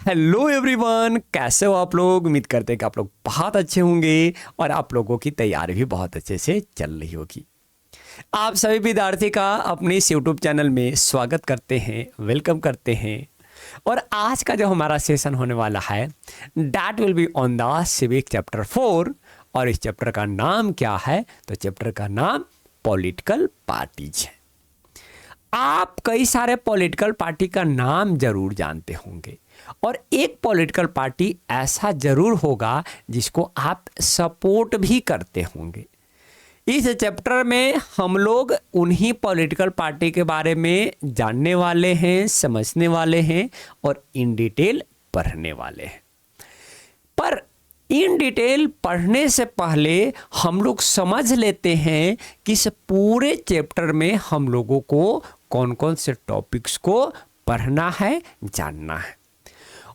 Hello everyone, कैसे हो आप लोग। उम्मीद करते हैं कि आप लोग बहुत अच्छे होंगे और आप लोगों की तैयारी भी बहुत अच्छे से चल रही होगी। आप सभी विद्यार्थी का अपने इस यूट्यूब चैनल में स्वागत करते हैं, वेलकम करते हैं। और आज का जो हमारा सेशन होने वाला है that will be on the civic chapter 4। और इस चैप्टर का नाम क्या है? तो चैप्टर का नाम पॉलिटिकल पार्टीज है। आप कई सारे पॉलिटिकल पार्टी का नाम जरूर जानते होंगे और एक पॉलिटिकल पार्टी ऐसा जरूर होगा जिसको आप सपोर्ट भी करते होंगे। इस चैप्टर में हम लोग उन्हीं पॉलिटिकल पार्टी के बारे में जानने वाले हैं, समझने वाले हैं और इन डिटेल पढ़ने वाले हैं। पर इन डिटेल पढ़ने से पहले हम लोग समझ लेते हैं कि इस पूरे चैप्टर में हम लोगों को कौन कौन से टॉपिक्स को पढ़ना है, जानना है।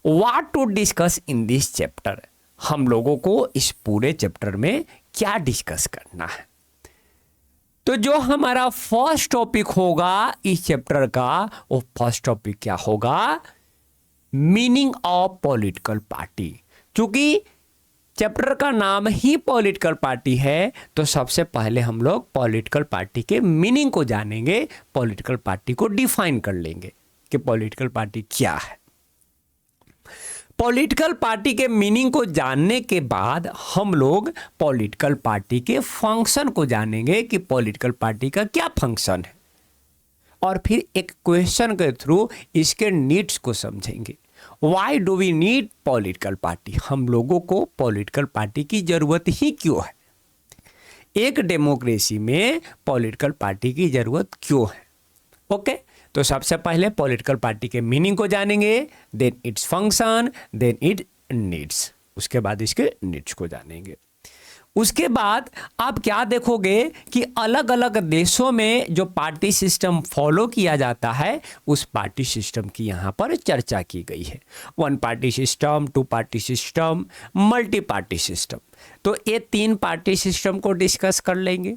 What to discuss in this chapter, हम लोगों को इस पूरे चैप्टर में क्या डिस्कस करना है। तो जो हमारा फर्स्ट टॉपिक होगा इस चैप्टर का, वो फर्स्ट टॉपिक क्या होगा? Meaning of political party. क्योंकि चैप्टर का नाम ही पॉलिटिकल पार्टी है तो सबसे पहले हम लोग पॉलिटिकल पार्टी के मीनिंग को जानेंगे, पॉलिटिकल पार्टी को डिफाइन कर लेंगे कि पॉलिटिकल पार्टी क्या है। पॉलिटिकल पार्टी के मीनिंग को जानने के बाद हम लोग पॉलिटिकल पार्टी के फंक्शन को जानेंगे कि पॉलिटिकल पार्टी का क्या फंक्शन है, और फिर एक क्वेश्चन के थ्रू इसके नीड्स को समझेंगे। Why do we need political party, हम लोगों को पॉलिटिकल पार्टी की जरूरत ही क्यों है, एक डेमोक्रेसी में पॉलिटिकल पार्टी की जरूरत क्यों है। ओके, तो सबसे पहले पॉलिटिकल पार्टी के मीनिंग को जानेंगे, then its function, then it needs, उसके बाद इसके नीड्स को जानेंगे। उसके बाद आप क्या देखोगे कि अलग अलग देशों में जो पार्टी सिस्टम फॉलो किया जाता है उस पार्टी सिस्टम की यहाँ पर चर्चा की गई है। One party system, two party system, multi party system. तो ये तीन पार्टी सिस्टम को डिस्कस कर लेंगे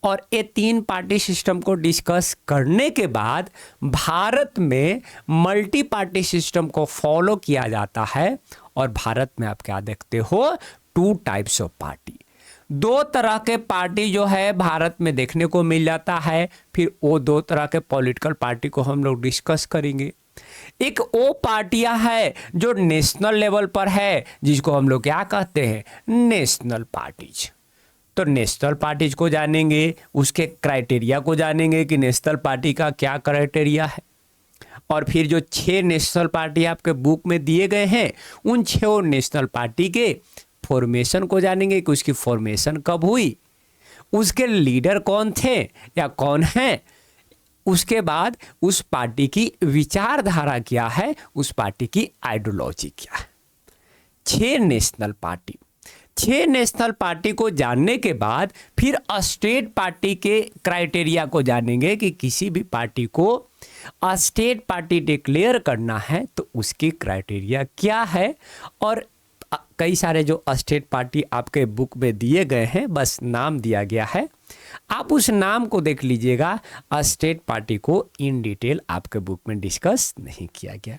और ये तीन पार्टी सिस्टम को डिस्कस करने के बाद भारत में मल्टी पार्टी सिस्टम को फॉलो किया जाता है। और भारत में आप क्या देखते हो? टू टाइप्स ऑफ पार्टी, दो तरह के पार्टी जो है भारत में देखने को मिल जाता है। फिर वो दो तरह के पॉलिटिकल पार्टी को हम लोग डिस्कस करेंगे। एक वो पार्टियां है जो नेशनल लेवल पर है, जिसको हम लोग क्या कहते हैं? National parties. तो नेशनल पार्टीज को जानेंगे, उसके क्राइटेरिया को जानेंगे कि नेशनल पार्टी का क्या क्राइटेरिया है। और फिर जो 6 नेशनल पार्टी आपके बुक में दिए गए हैं उन 6 नेशनल पार्टी के फॉर्मेशन को जानेंगे कि उसकी फॉर्मेशन कब हुई, उसके लीडर कौन थे या कौन हैं, उसके बाद उस पार्टी की विचारधारा क्या है, उस पार्टी की आइडियोलॉजी क्या है। 6 नेशनल पार्टी, 6 नेशनल पार्टी को जानने के बाद फिर स्टेट पार्टी के क्राइटेरिया को जानेंगे कि किसी भी पार्टी को स्टेट पार्टी डिक्लेयर करना है तो उसकी क्राइटेरिया क्या है। और कई सारे जो स्टेट पार्टी आपके बुक में दिए गए हैं, बस नाम दिया गया है, आप उस नाम को देख लीजिएगा। स्टेट पार्टी को इन डिटेल आपके बुक में डिस्कस नहीं किया गया।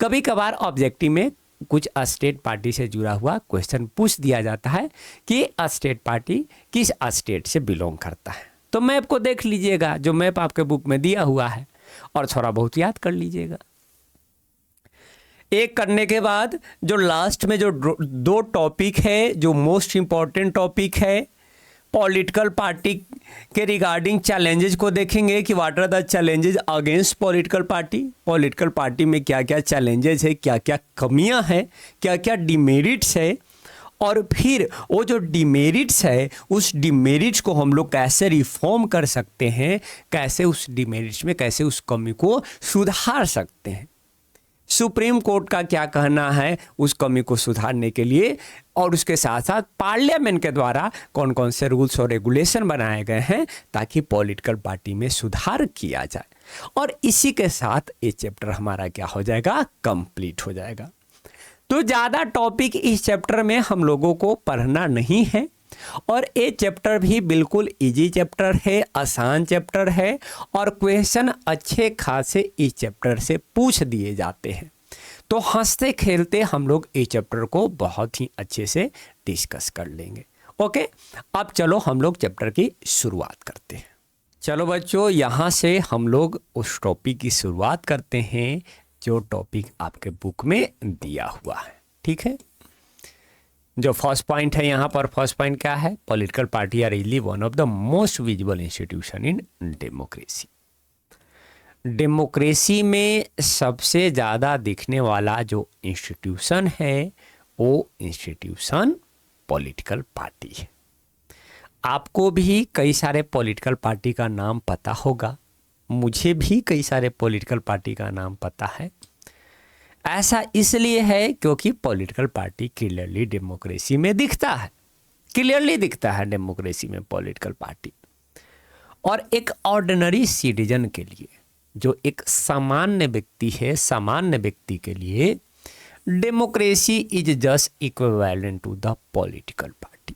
कभी कभार ऑब्जेक्टिव में कुछ स्टेट पार्टी से जुड़ा हुआ क्वेश्चन पूछ दिया जाता है कि स्टेट पार्टी किस स्टेट से बिलोंग करता है। तो मैप को देख लीजिएगा, जो मैप आपके बुक में दिया हुआ है, और थोड़ा बहुत याद कर लीजिएगा। एक करने के बाद जो लास्ट में जो 2 टॉपिक है, जो मोस्ट इंपॉर्टेंट टॉपिक है, पॉलिटिकल पार्टी के रिगार्डिंग चैलेंजेस को देखेंगे कि what are the challenges against political party. Political party में क्या क्या चैलेंजेस है, क्या क्या कमियां हैं, क्या क्या डिमेरिट्स है, और फिर वो जो डिमेरिट्स है उस डिमेरिट्स को हम लोग कैसे रिफॉर्म कर सकते हैं, कैसे उस डिमेरिट्स में कैसे उस कमी को सुधार सकते हैं। सुप्रीम कोर्ट का क्या कहना है उस कमी को सुधारने के लिए, और उसके साथ साथ पार्लियामेंट के द्वारा कौन कौन से रूल्स और रेगुलेशन बनाए गए हैं ताकि पॉलिटिकल पार्टी में सुधार किया जाए। और इसी के साथ ये चैप्टर हमारा क्या हो जाएगा? कंप्लीट हो जाएगा। तो ज़्यादा टॉपिक इस चैप्टर में हम लोगों को पढ़ना नहीं है, और ये चैप्टर भी बिल्कुल इजी चैप्टर है, आसान चैप्टर है, और क्वेश्चन अच्छे खासे इस चैप्टर से पूछ दिए जाते हैं। तो हंसते खेलते हम लोग इस चैप्टर को बहुत ही अच्छे से डिस्कस कर लेंगे। ओके, अब चलो हम लोग चैप्टर की शुरुआत करते हैं। चलो बच्चों, यहाँ से हम लोग उस टॉपिक की शुरुआत करते हैं जो टॉपिक आपके बुक में दिया हुआ है। ठीक है, जो फर्स्ट पॉइंट है यहाँ पर, फर्स्ट पॉइंट क्या है? Political party are really one of the most visible institution in democracy. Democracy में सबसे ज़्यादा दिखने वाला जो इंस्टीट्यूशन है वो इंस्टीट्यूशन पॉलिटिकल पार्टी है। आपको भी कई सारे पॉलिटिकल पार्टी का नाम पता होगा, मुझे भी कई सारे पॉलिटिकल पार्टी का नाम पता है। ऐसा इसलिए है क्योंकि पॉलिटिकल पार्टी क्लियरली डेमोक्रेसी में दिखता है, क्लियरली दिखता है डेमोक्रेसी में पॉलिटिकल पार्टी। और एक ऑर्डिनरी सिटीजन के लिए, जो एक सामान्य व्यक्ति है, सामान्य व्यक्ति के लिए democracy is just equivalent to the political party.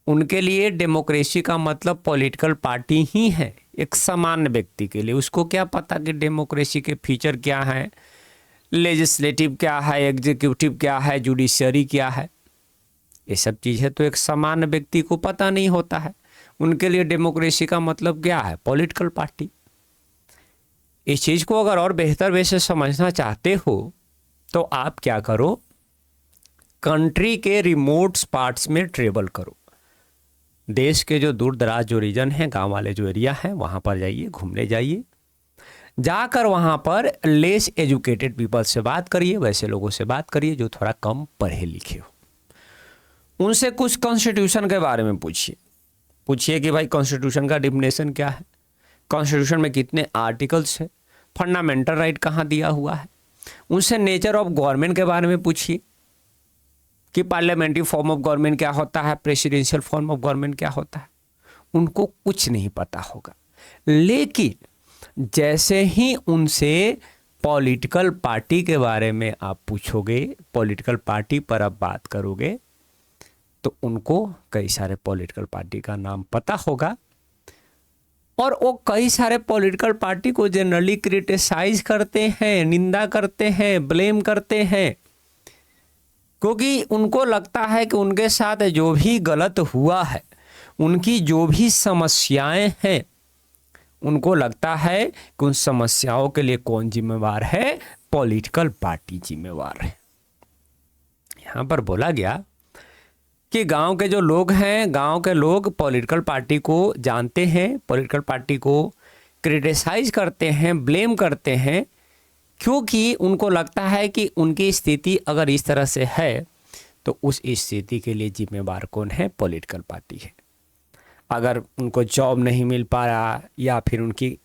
उनके लिए डेमोक्रेसी का मतलब पॉलिटिकल पार्टी ही है। एक सामान्य व्यक्ति के लिए उसको क्या पता कि डेमोक्रेसी के फीचर क्या हैं, लेजिस्लेटिव क्या है, एग्जीक्यूटिव क्या है, जुडिशरी क्या है, ये सब चीज़ें तो एक सामान्य व्यक्ति को पता नहीं होता है। उनके लिए डेमोक्रेसी का मतलब क्या है? Political party. इस चीज़ को अगर और बेहतर वे से समझना चाहते हो तो आप क्या करो, कंट्री के रिमोट पार्ट्स में ट्रेवल करो। देश के जो दूर दराज जो रीजन है, गांव वाले जो एरिया हैं, वहाँ पर जाइए, घूमने जाइए। जाकर वहाँ पर लेस एजुकेटेड पीपल से बात करिए, वैसे लोगों से बात करिए जो थोड़ा कम पढ़े लिखे हो। उनसे कुछ कॉन्स्टिट्यूशन के बारे में पूछिए कि भाई कॉन्स्टिट्यूशन का डिफिनेशन क्या है, कॉन्स्टिट्यूशन में कितने आर्टिकल्स है, फंडामेंटल राइट कहाँ दिया हुआ है। उनसे नेचर ऑफ गवर्नमेंट के बारे में पूछिए कि पार्लियामेंट्री फॉर्म ऑफ गवर्नमेंट क्या होता है, प्रेसिडेंशियल फॉर्म ऑफ गवर्नमेंट क्या होता है। उनको कुछ नहीं पता होगा। लेकिन जैसे ही उनसे पॉलिटिकल पार्टी के बारे में आप पूछोगे, पॉलिटिकल पार्टी पर आप बात करोगे, तो उनको कई सारे पॉलिटिकल पार्टी का नाम पता होगा। और वो कई सारे पॉलिटिकल पार्टी को जनरली क्रिटिसाइज करते हैं, निंदा करते हैं, ब्लेम करते हैं, क्योंकि उनको लगता है कि उनके साथ जो भी गलत हुआ है, उनकी जो भी समस्याएं हैं, उनको लगता है कि उन समस्याओं के लिए कौन जिम्मेवार है? पॉलिटिकल पार्टी जिम्मेवार है। यहाँ पर बोला गया कि गांव के जो लोग हैं, गांव के लोग पॉलिटिकल पार्टी को जानते हैं, पॉलिटिकल पार्टी को क्रिटिसाइज करते हैं, ब्लेम करते हैं, क्योंकि उनको लगता है कि उनकी स्थिति अगर इस तरह से है तो उस स्थिति के लिए जिम्मेवार कौन है? पॉलिटिकल पार्टी है। अगर उनको जॉब नहीं मिल पा रहा, या फिर उनकी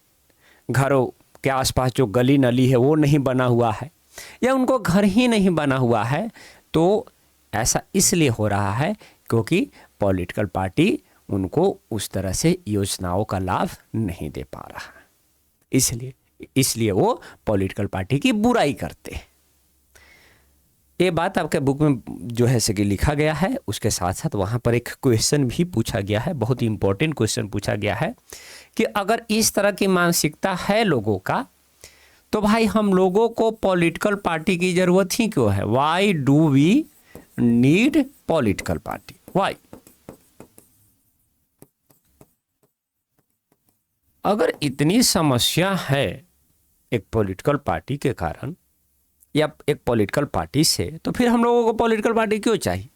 घरों के आसपास जो गली नली है वो नहीं बना हुआ है, या उनको घर ही नहीं बना हुआ है, तो ऐसा इसलिए हो रहा है क्योंकि पॉलिटिकल पार्टी उनको उस तरह से योजनाओं का लाभ नहीं दे पा रहा है। इसलिए वो पॉलिटिकल पार्टी की बुराई करते हैं। ये बात आपके बुक में जो है कि लिखा गया है। उसके साथ साथ वहाँ पर एक क्वेश्चन भी पूछा गया है, बहुत ही इंपॉर्टेंट क्वेश्चन पूछा गया है कि अगर इस तरह की मानसिकता है लोगों का, तो भाई हम लोगों को पॉलिटिकल पार्टी की जरूरत ही क्यों है? Why do we need political party? Why? अगर इतनी समस्या है एक पॉलिटिकल पार्टी के कारण या एक पॉलिटिकल पार्टी से, तो फिर हम लोगों को पॉलिटिकल पार्टी क्यों चाहिए?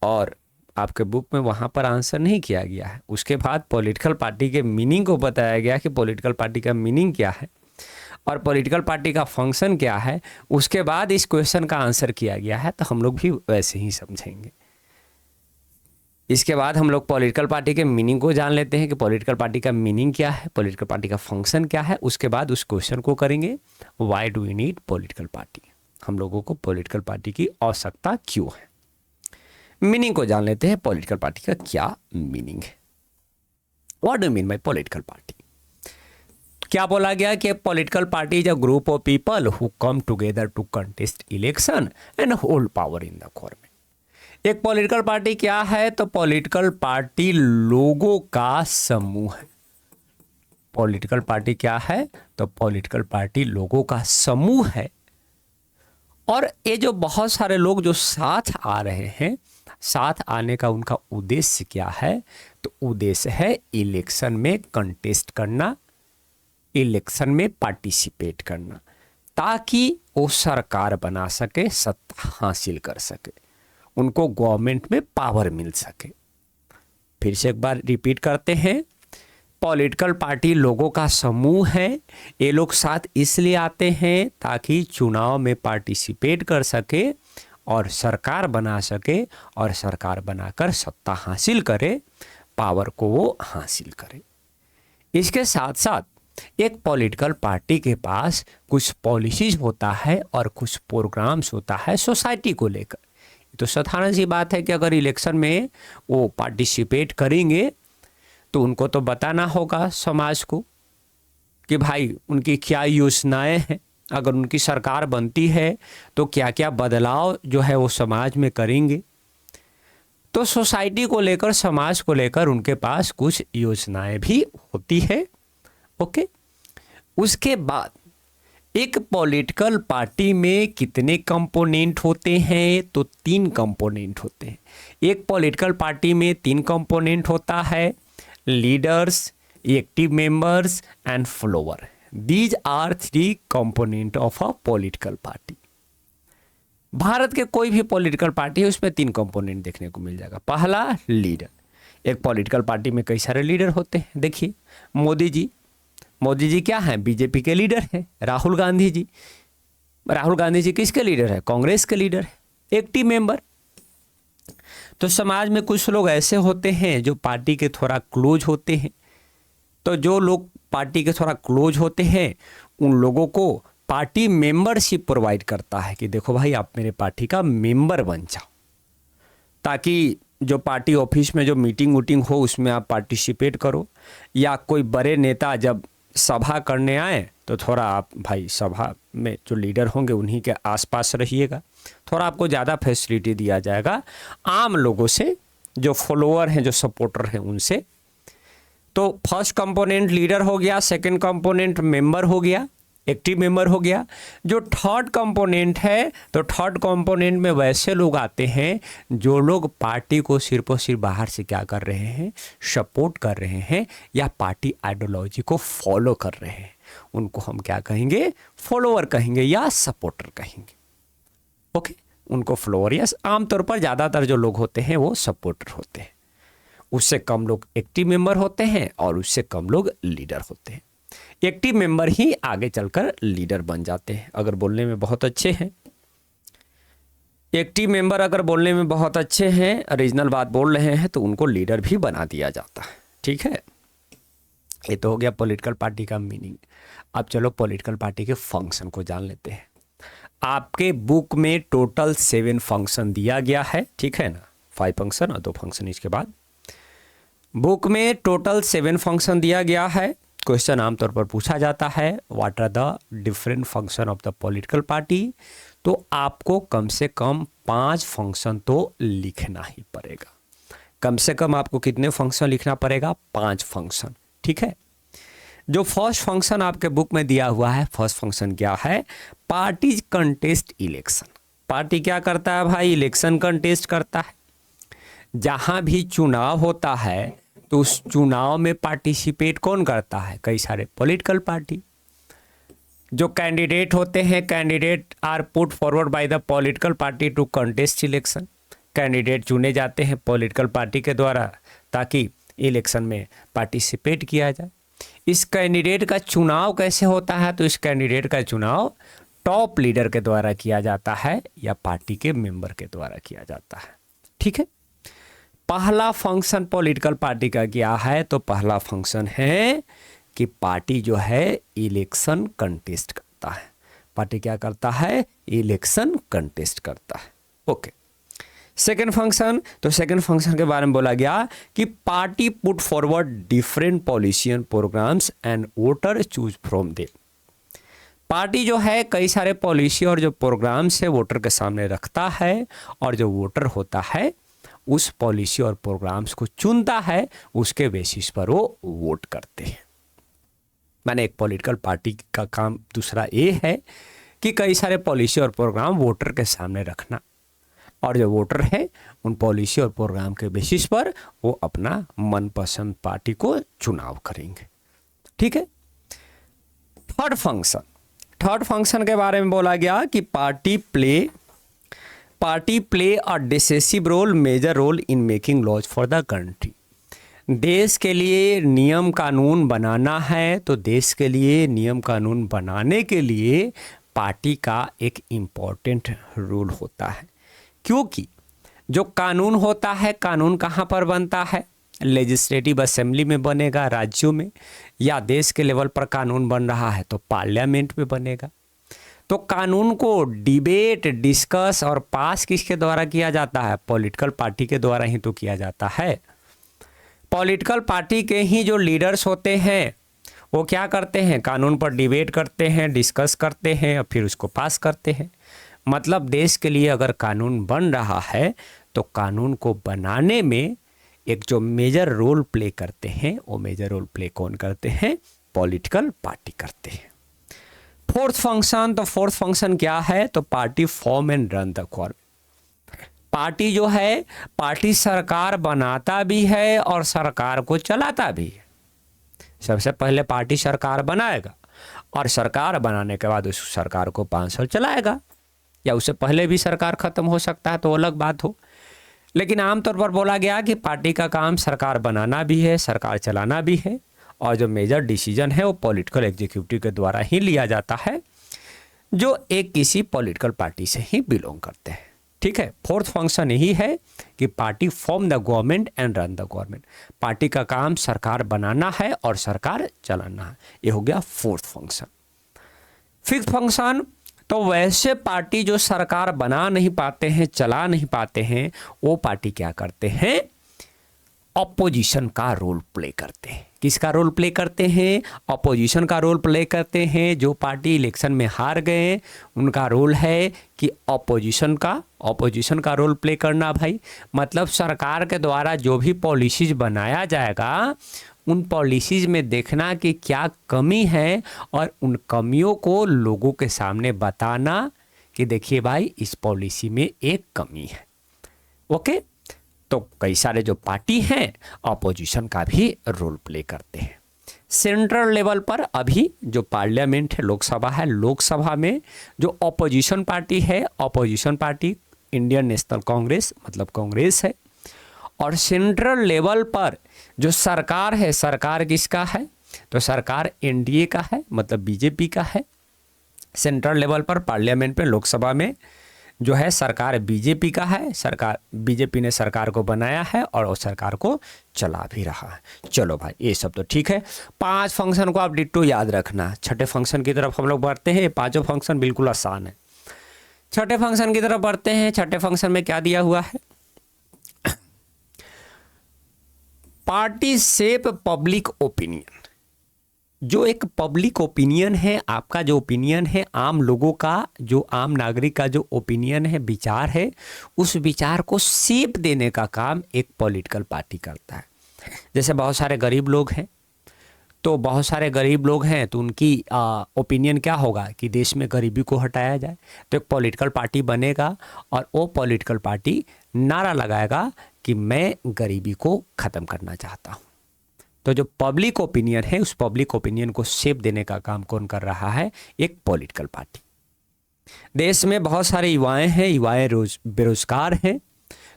और आपके बुक में वहां पर आंसर नहीं किया गया है। उसके बाद पॉलिटिकल पार्टी के मीनिंग को बताया गया कि पॉलिटिकल पार्टी का मीनिंग क्या है और पॉलिटिकल पार्टी का फंक्शन क्या है। उसके बाद इस क्वेश्चन का आंसर किया गया है, तो हम लोग भी वैसे ही समझेंगे। इसके बाद हम लोग पॉलिटिकल पार्टी के मीनिंग को जान लेते हैं कि पॉलिटिकल पार्टी का मीनिंग क्या है, पॉलिटिकल पार्टी का फंक्शन क्या है। उसके बाद उस क्वेश्चन को करेंगे, why do we need political party? हम लोगों को पॉलिटिकल पार्टी की आवश्यकता क्यों है? मीनिंग को जान लेते हैं, पॉलिटिकल पार्टी का क्या मीनिंग है। What do mean by political party? क्या बोला गया कि political party is a group of people who come together to contest election and hold power in the government. एक पॉलिटिकल पार्टी क्या है? तो पॉलिटिकल पार्टी लोगों का समूह है। पॉलिटिकल पार्टी क्या है? तो पॉलिटिकल पार्टी लोगों का समूह है। और ये जो बहुत सारे लोग जो साथ आ रहे हैं, साथ आने का उनका उद्देश्य क्या है? तो उद्देश्य है इलेक्शन में कंटेस्ट करना, इलेक्शन में पार्टिसिपेट करना, ताकि वो सरकार बना सके, सत्ता हासिल कर सके, उनको गवर्नमेंट में पावर मिल सके। फिर से एक बार रिपीट करते हैं, पॉलिटिकल पार्टी लोगों का समूह है। ये लोग साथ इसलिए आते हैं ताकि चुनाव में पार्टिसिपेट कर सके और सरकार बना सके, और सरकार बनाकर सत्ता हासिल करे, पावर को वो हासिल करे। इसके साथ साथ एक पॉलिटिकल पार्टी के पास कुछ पॉलिसीज होता है और कुछ प्रोग्राम्स होता है सोसाइटी को लेकर। तो साधारण सी बात है कि अगर इलेक्शन में वो पार्टिसिपेट करेंगे तो उनको तो बताना होगा समाज को कि भाई उनकी क्या योजनाएं हैं, अगर उनकी सरकार बनती है तो क्या क्या बदलाव जो है वो समाज में करेंगे। तो सोसाइटी को लेकर, समाज को लेकर उनके पास कुछ योजनाएं भी होती है। ओके, उसके बाद एक पॉलिटिकल पार्टी में कितने कंपोनेंट होते हैं? तो 3 कंपोनेंट होते हैं। एक पॉलिटिकल पार्टी में 3 कंपोनेंट होता है, leaders, active members and follower. These are 3 component of a political party. Bharat के कोई भी पॉलिटिकल पार्टी है उसमें 3 कंपोनेंट देखने को मिल जाएगा। पहला, लीडर। एक पॉलिटिकल पार्टी में कई सारे लीडर होते हैं। देखिए मोदी जी क्या हैं? बीजेपी के लीडर हैं। राहुल गांधी जी किसके लीडर है? कांग्रेस के लीडर है। एक्टिव मेंबर, तो समाज में कुछ लोग ऐसे होते हैं जो पार्टी के थोड़ा क्लोज होते हैं। तो जो लोग पार्टी के थोड़ा क्लोज होते हैं उन लोगों को पार्टी मेंबरशिप प्रोवाइड करता है कि देखो भाई आप मेरे पार्टी का मेंबर बन जाओ, ताकि जो पार्टी ऑफिस में जो मीटिंग वूटिंग हो उसमें आप पार्टिसिपेट करो, या कोई बड़े नेता जब सभा करने आए तो थोड़ा आप भाई सभा में जो लीडर होंगे उन्हीं के आसपास रहिएगा, थोड़ा आपको ज़्यादा फैसिलिटी दिया जाएगा आम लोगों से, जो फॉलोअर हैं, जो सपोर्टर हैं उनसे। तो फर्स्ट कंपोनेंट लीडर हो गया, सेकंड कंपोनेंट मेंबर हो गया, एक्टिव मेंबर हो गया। जो थर्ड कंपोनेंट है, तो थर्ड कंपोनेंट में वैसे लोग आते हैं जो लोग पार्टी को सिर्फ और सिर्फ बाहर से क्या कर रहे हैं? सपोर्ट कर रहे हैं, या पार्टी आइडियोलॉजी को फॉलो कर रहे हैं। उनको हम क्या कहेंगे? फॉलोअर कहेंगे या सपोर्टर कहेंगे। ओके, उनको फॉलोअर, या आमतौर पर ज़्यादातर जो लोग होते हैं वो सपोर्टर होते हैं। उससे कम लोग एक्टिव मेंबर होते हैं और उससे कम लोग लीडर होते हैं। एक्टिव मेंबर ही आगे चलकर लीडर बन जाते हैं अगर बोलने में बहुत अच्छे हैं। एक्टिव मेंबर अगर बोलने में बहुत अच्छे हैं, ओरिजिनल बात बोल रहे हैं, तो उनको लीडर भी बना दिया जाता है। ठीक है, ये तो हो गया पॉलिटिकल पार्टी का मीनिंग। अब चलो पॉलिटिकल पार्टी के फंक्शन को जान लेते हैं। आपके बुक में टोटल 7 फंक्शन दिया गया है, ठीक है ना? 5 फंक्शन और 2 फंक्शन इसके बाद। बुक में टोटल 7 फंक्शन दिया गया है। क्वेश्चन आमतौर पर पूछा जाता है, what are the different function of the political party? तो आपको कम से कम 5 फंक्शन तो लिखना ही पड़ेगा। कम से कम आपको कितने फंक्शन लिखना पड़ेगा? 5 फंक्शन। ठीक है, जो फर्स्ट फंक्शन आपके बुक में दिया हुआ है, फर्स्ट फंक्शन क्या है? Parties contest election. पार्टी क्या करता है भाई? इलेक्शन कंटेस्ट करता है। जहां भी चुनाव होता है तो उस चुनाव में पार्टिसिपेट कौन करता है? कई सारे पॉलिटिकल पार्टी। जो कैंडिडेट होते हैं, candidate are put forward by the political party to contest election. Candidate चुने जाते हैं पॉलिटिकल पार्टी के द्वारा ताकि इलेक्शन में पार्टिसिपेट किया जाए। इस कैंडिडेट का चुनाव कैसे होता है? तो इस कैंडिडेट का चुनाव टॉप लीडर के द्वारा किया जाता है या पार्टी के मेंबर के द्वारा किया जाता है। ठीक है, पहला फंक्शन पॉलिटिकल पार्टी का क्या है? तो पहला फंक्शन है कि पार्टी जो है इलेक्शन कंटेस्ट करता है। पार्टी क्या करता है? इलेक्शन कंटेस्ट करता है। ओके, सेकेंड फंक्शन, तो सेकेंड फंक्शन के बारे में बोला गया कि party put forward different policy and programmes and voter choose from them. Party जो है कई सारे पॉलिसी और जो प्रोग्राम्स है वोटर के सामने रखता है, और जो वोटर होता है उस पॉलिसी और प्रोग्राम्स को चुनता है, उसके बेसिस पर वो वोट करते हैं। मैंने एक पॉलिटिकल पार्टी का काम दूसरा ये है कि कई सारे पॉलिसी और प्रोग्राम वोटर के सामने रखना, और जो वोटर है उन पॉलिसी और प्रोग्राम के बेसिस पर वो अपना मनपसंद पार्टी को चुनाव करेंगे। ठीक है। थर्ड फंक्शन के बारे में बोला गया कि party play a decisive role, major role in making laws for the country. देश के लिए नियम कानून बनाना है तो देश के लिए नियम कानून बनाने के लिए पार्टी का एक इम्पॉर्टेंट रोल होता है, क्योंकि जो कानून होता है, कानून कहाँ पर बनता है? लेजिस्लेटिव असेंबली में बनेगा, राज्यों में, या देश के लेवल पर कानून बन रहा है तो पार्लियामेंट में बनेगा। तो कानून को डिबेट, डिस्कस और पास किसके द्वारा किया जाता है? पॉलिटिकल पार्टी के द्वारा ही तो किया जाता है। पॉलिटिकल पार्टी के ही जो लीडर्स होते हैं वो क्या करते हैं? कानून पर डिबेट करते हैं, डिस्कस करते हैं और फिर उसको पास करते हैं। मतलब देश के लिए अगर कानून बन रहा है तो कानून को बनाने में एक जो मेजर रोल प्ले करते हैं, वो मेजर रोल प्ले कौन करते हैं? पॉलिटिकल पार्टी करते हैं। फोर्थ फंक्शन क्या है? तो party form and run the government. Party जो है, पार्टी सरकार बनाता भी है और सरकार को चलाता भी है। सबसे पहले पार्टी सरकार बनाएगा और सरकार बनाने के बाद उस सरकार को 5 साल चलाएगा, या उससे पहले भी सरकार खत्म हो सकता है तो अलग बात हो। लेकिन आमतौर पर बोला गया कि पार्टी का काम सरकार बनाना भी है, सरकार चलाना भी है, और जो मेजर डिसीजन है वो पॉलिटिकल एग्जीक्यूटिव के द्वारा ही लिया जाता है, जो एक किसी पॉलिटिकल पार्टी से ही बिलोंग करते हैं। ठीक है। फोर्थ फंक्शन यही है कि party form the government and run the government. Party का काम सरकार बनाना है और सरकार चलाना है। ये हो गया फोर्थ फंक्शन। फिफ्थ फंक्शन, तो वैसे पार्टी जो सरकार बना नहीं पाते हैं, चला नहीं पाते हैं, वो पार्टी क्या करते हैं? ऑपोजिशन का रोल प्ले करते हैं। किसका रोल प्ले करते हैं? ऑपोजिशन का रोल प्ले करते हैं। जो पार्टी इलेक्शन में हार गए उनका रोल है कि ऑपोजिशन का रोल प्ले करना भाई। मतलब सरकार के द्वारा जो भी पॉलिसीज बनाया जाएगा उन पॉलिसीज में देखना कि क्या कमी है और उन कमियों को लोगों के सामने बताना कि देखिए भाई इस पॉलिसी में एक कमी है। ओके। तो कई सारे जो पार्टी हैं ऑपोजिशन का भी रोल प्ले करते हैं। सेंट्रल लेवल पर अभी जो पार्लियामेंट है, लोकसभा है, लोकसभा में जो ऑपोजिशन पार्टी है, opposition party Indian National Congress मतलब कांग्रेस है। और सेंट्रल लेवल पर जो सरकार है, सरकार किसका है? तो सरकार एनडीए का है मतलब बीजेपी का है। सेंट्रल लेवल पर पार्लियामेंट में, लोकसभा में जो है सरकार बीजेपी का है। सरकार बीजेपी ने सरकार को बनाया है और वो सरकार को चला भी रहा है। चलो भाई ये सब तो ठीक है। 5 फंक्शन को आप डिट्टो याद रखना। छठे फंक्शन की तरफ हम लोग बढ़ते हैं। ये पांचों फंक्शन बिल्कुल आसान है। छठे फंक्शन की तरफ बढ़ते हैं। छठे फंक्शन में क्या दिया हुआ है? Party shape public opinion. जो एक पब्लिक ओपिनियन है, आपका जो ओपिनियन है, आम लोगों का, जो आम नागरिक का जो ओपिनियन है, विचार है, उस विचार को शेप देने का काम एक पॉलिटिकल पार्टी करता है। जैसे बहुत सारे गरीब लोग हैं तो उनकी ओपिनियन क्या होगा कि देश में गरीबी को हटाया जाए। तो एक पॉलिटिकल पार्टी बनेगा और वो पॉलिटिकल पार्टी नारा लगाएगा कि मैं गरीबी को ख़त्म करना चाहता हूँ। तो जो पब्लिक ओपिनियन है उस पब्लिक ओपिनियन को शेप देने का काम कौन कर रहा है? एक पॉलिटिकल पार्टी। देश में बहुत सारे युवाएं हैं, युवाएं बेरोजगार हैं,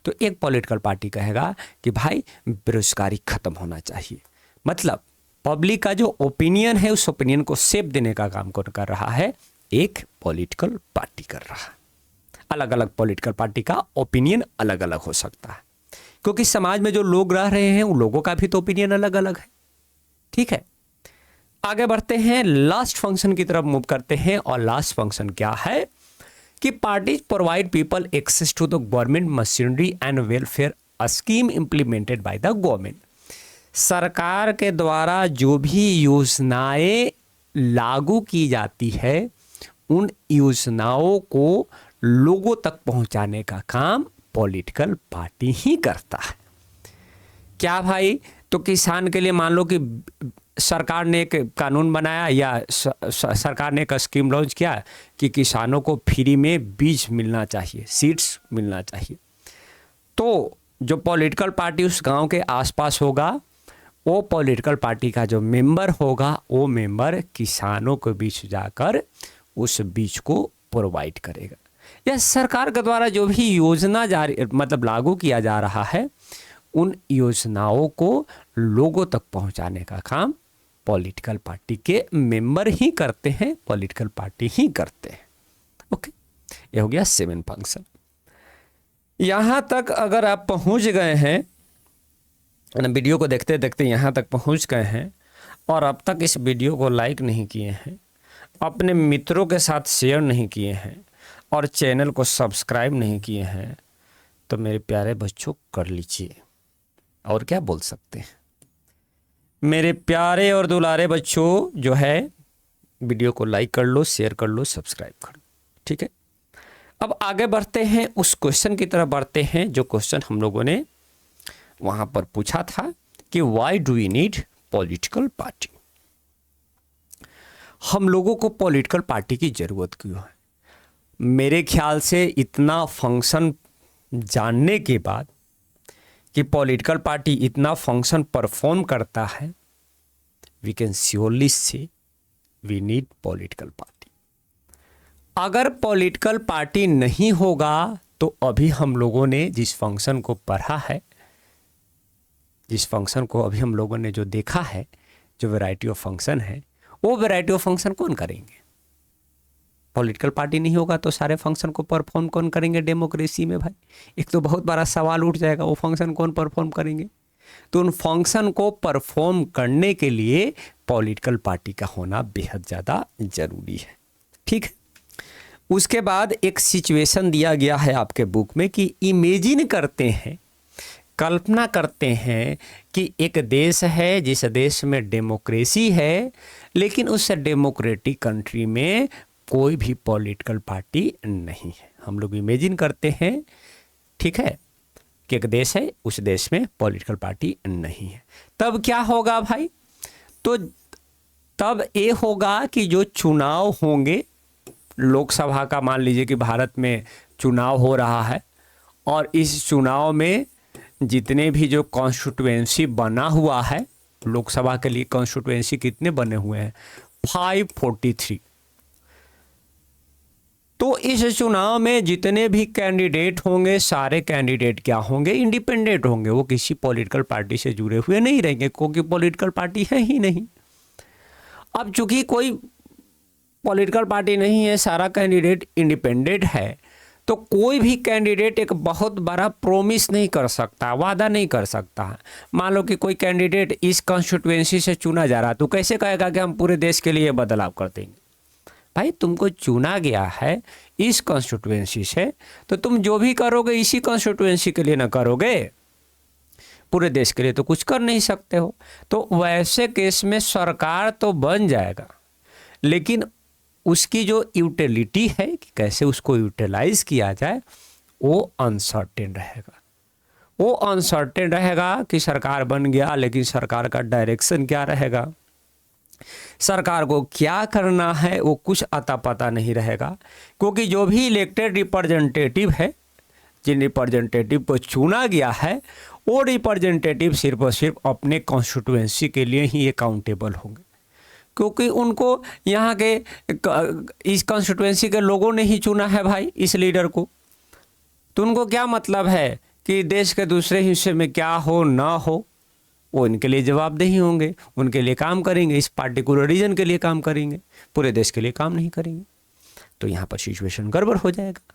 तो एक पॉलिटिकल पार्टी कहेगा कि भाई बेरोजगारी खत्म होना चाहिए। मतलब पब्लिक का जो ओपिनियन है उस ओपिनियन को शेप देने का काम कौन कर रहा है? एक पॉलिटिकल पार्टी कर रहा है। अलग अलग पॉलिटिकल पार्टी का ओपिनियन अलग अलग हो सकता है, क्योंकि समाज में जो लोग रह रहे हैं उन लोगों का भी तो ओपिनियन अलग अलग है। ठीक है। आगे बढ़ते हैं, लास्ट फंक्शन की तरफ मूव करते हैं। और लास्ट फंक्शन क्या है कि parties provide people access to the government machinery and welfare scheme implemented by the government. सरकार के द्वारा जो भी योजनाएं लागू की जाती है उन योजनाओं को लोगों तक पहुंचाने का काम पॉलिटिकल पार्टी ही करता है। क्या भाई? तो किसान के लिए मान लो कि सरकार ने एक कानून बनाया या सरकार ने एक स्कीम लॉन्च किया कि किसानों को फ्री में बीज मिलना चाहिए, सीड्स मिलना चाहिए। तो जो पॉलिटिकल पार्टी उस गांव के आसपास होगा, वो पॉलिटिकल पार्टी का जो मेंबर होगा, वो मेंबर किसानों के बीच जाकर उस बीज को प्रोवाइड करेगा। या सरकार के द्वारा जो भी योजना जारी मतलब लागू किया जा रहा है, उन योजनाओं को लोगों तक पहुंचाने का काम पॉलिटिकल पार्टी के मेंबर ही करते हैं, पॉलिटिकल पार्टी ही करते हैं। ओके, ये हो गया 7 फंक्शन। यहाँ तक अगर आप पहुँच गए हैं, वीडियो को देखते देखते यहाँ तक पहुँच गए हैं और अब तक इस वीडियो को लाइक नहीं किए हैं, अपने मित्रों के साथ शेयर नहीं किए हैं और चैनल को सब्सक्राइब नहीं किए हैं, तो मेरे प्यारे बच्चों कर लीजिए। और क्या बोल सकते हैं, मेरे प्यारे और दुलारे बच्चों जो है, वीडियो को लाइक कर लो, शेयर कर लो, सब्सक्राइब कर लो। ठीक है, अब आगे बढ़ते हैं, उस क्वेश्चन की तरफ बढ़ते हैं जो क्वेश्चन हम लोगों ने वहां पर पूछा था कि why do we need political party. हम लोगों को पॉलिटिकल पार्टी की जरूरत क्यों है? मेरे ख्याल से इतना फंक्शन जानने के बाद कि पॉलिटिकल पार्टी इतना फंक्शन परफॉर्म करता है, we can surely say we need political party. अगर पॉलिटिकल पार्टी नहीं होगा तो अभी हम लोगों ने जिस फंक्शन को पढ़ा है, जिस फंक्शन को अभी हम लोगों ने जो देखा है, जो वैरायटी ऑफ फंक्शन है, वो वैरायटी ऑफ फंक्शन कौन करेंगे? पॉलिटिकल पार्टी नहीं होगा तो सारे फंक्शन को परफॉर्म कौन करेंगे डेमोक्रेसी में? भाई एक तो बहुत बड़ा सवाल उठ जाएगा, वो फंक्शन कौन परफॉर्म करेंगे? तो उन फंक्शन को परफॉर्म करने के लिए पॉलिटिकल पार्टी का होना बेहद ज़्यादा जरूरी है। ठीक है, उसके बाद एक सिचुएशन दिया गया है आपके बुक में कि इमेजिन करते हैं, कल्पना करते हैं कि एक देश है जिस देश में डेमोक्रेसी है, लेकिन उस डेमोक्रेटिक कंट्री में कोई भी पॉलिटिकल पार्टी नहीं है। हम लोग इमेजिन करते हैं, ठीक है, कि एक देश है, उस देश में पॉलिटिकल पार्टी नहीं है। तब क्या होगा भाई? तो तब ये होगा कि जो चुनाव होंगे, लोकसभा का मान लीजिए कि भारत में चुनाव हो रहा है और इस चुनाव में जितने भी जो कॉन्स्टिट्यूएंसी बना हुआ है, लोकसभा के लिए कॉन्स्टिट्यूएंसी कितने बने हुए हैं? 543। तो इस चुनाव में जितने भी कैंडिडेट होंगे, सारे कैंडिडेट क्या होंगे? इंडिपेंडेंट होंगे, वो किसी पॉलिटिकल पार्टी से जुड़े हुए नहीं रहेंगे, क्योंकि पॉलिटिकल पार्टी है ही नहीं। अब चूंकि कोई पॉलिटिकल पार्टी नहीं है, सारा कैंडिडेट इंडिपेंडेंट है, तो कोई भी कैंडिडेट एक बहुत बड़ा प्रोमिस नहीं कर सकता, वादा नहीं कर सकता है। मान लो कि कोई कैंडिडेट इस कॉन्स्टिट्यूएंसी से चुना जा रहा, तो कैसे कहेगा कि हम पूरे देश के लिए बदलाव कर देंगे? भाई तुमको चुना गया है इस कॉन्स्टिट्यूएंसी से, तो तुम जो भी करोगे इसी कॉन्स्टिट्यूएंसी के लिए ना करोगे, पूरे देश के लिए तो कुछ कर नहीं सकते हो। तो वैसे केस में सरकार तो बन जाएगा, लेकिन उसकी जो यूटिलिटी है कि कैसे उसको यूटिलाइज किया जाए, वो अनसर्टेन रहेगा। वो अनसर्टेन रहेगा कि सरकार बन गया, लेकिन सरकार का डायरेक्शन क्या रहेगा, सरकार को क्या करना है, वो कुछ अता पता नहीं रहेगा। क्योंकि जो भी इलेक्टेड रिप्रेजेंटेटिव है, जिन रिप्रेजेंटेटिव को चुना गया है, वो रिप्रेजेंटेटिव सिर्फ और सिर्फ अपने कॉन्स्टिट्यूएंसी के लिए ही अकाउंटेबल होंगे, क्योंकि उनको यहाँ के इस कॉन्स्टिट्यूएंसी के लोगों ने ही चुना है भाई इस लीडर को। तो उनको क्या मतलब है कि देश के दूसरे हिस्से में क्या हो ना हो, वो इनके लिए जवाबदेही होंगे, उनके लिए काम करेंगे, इस पार्टिकुलर रीजन के लिए काम करेंगे, पूरे देश के लिए काम नहीं करेंगे। तो यहाँ पर सिचुएशन गड़बड़ हो जाएगा।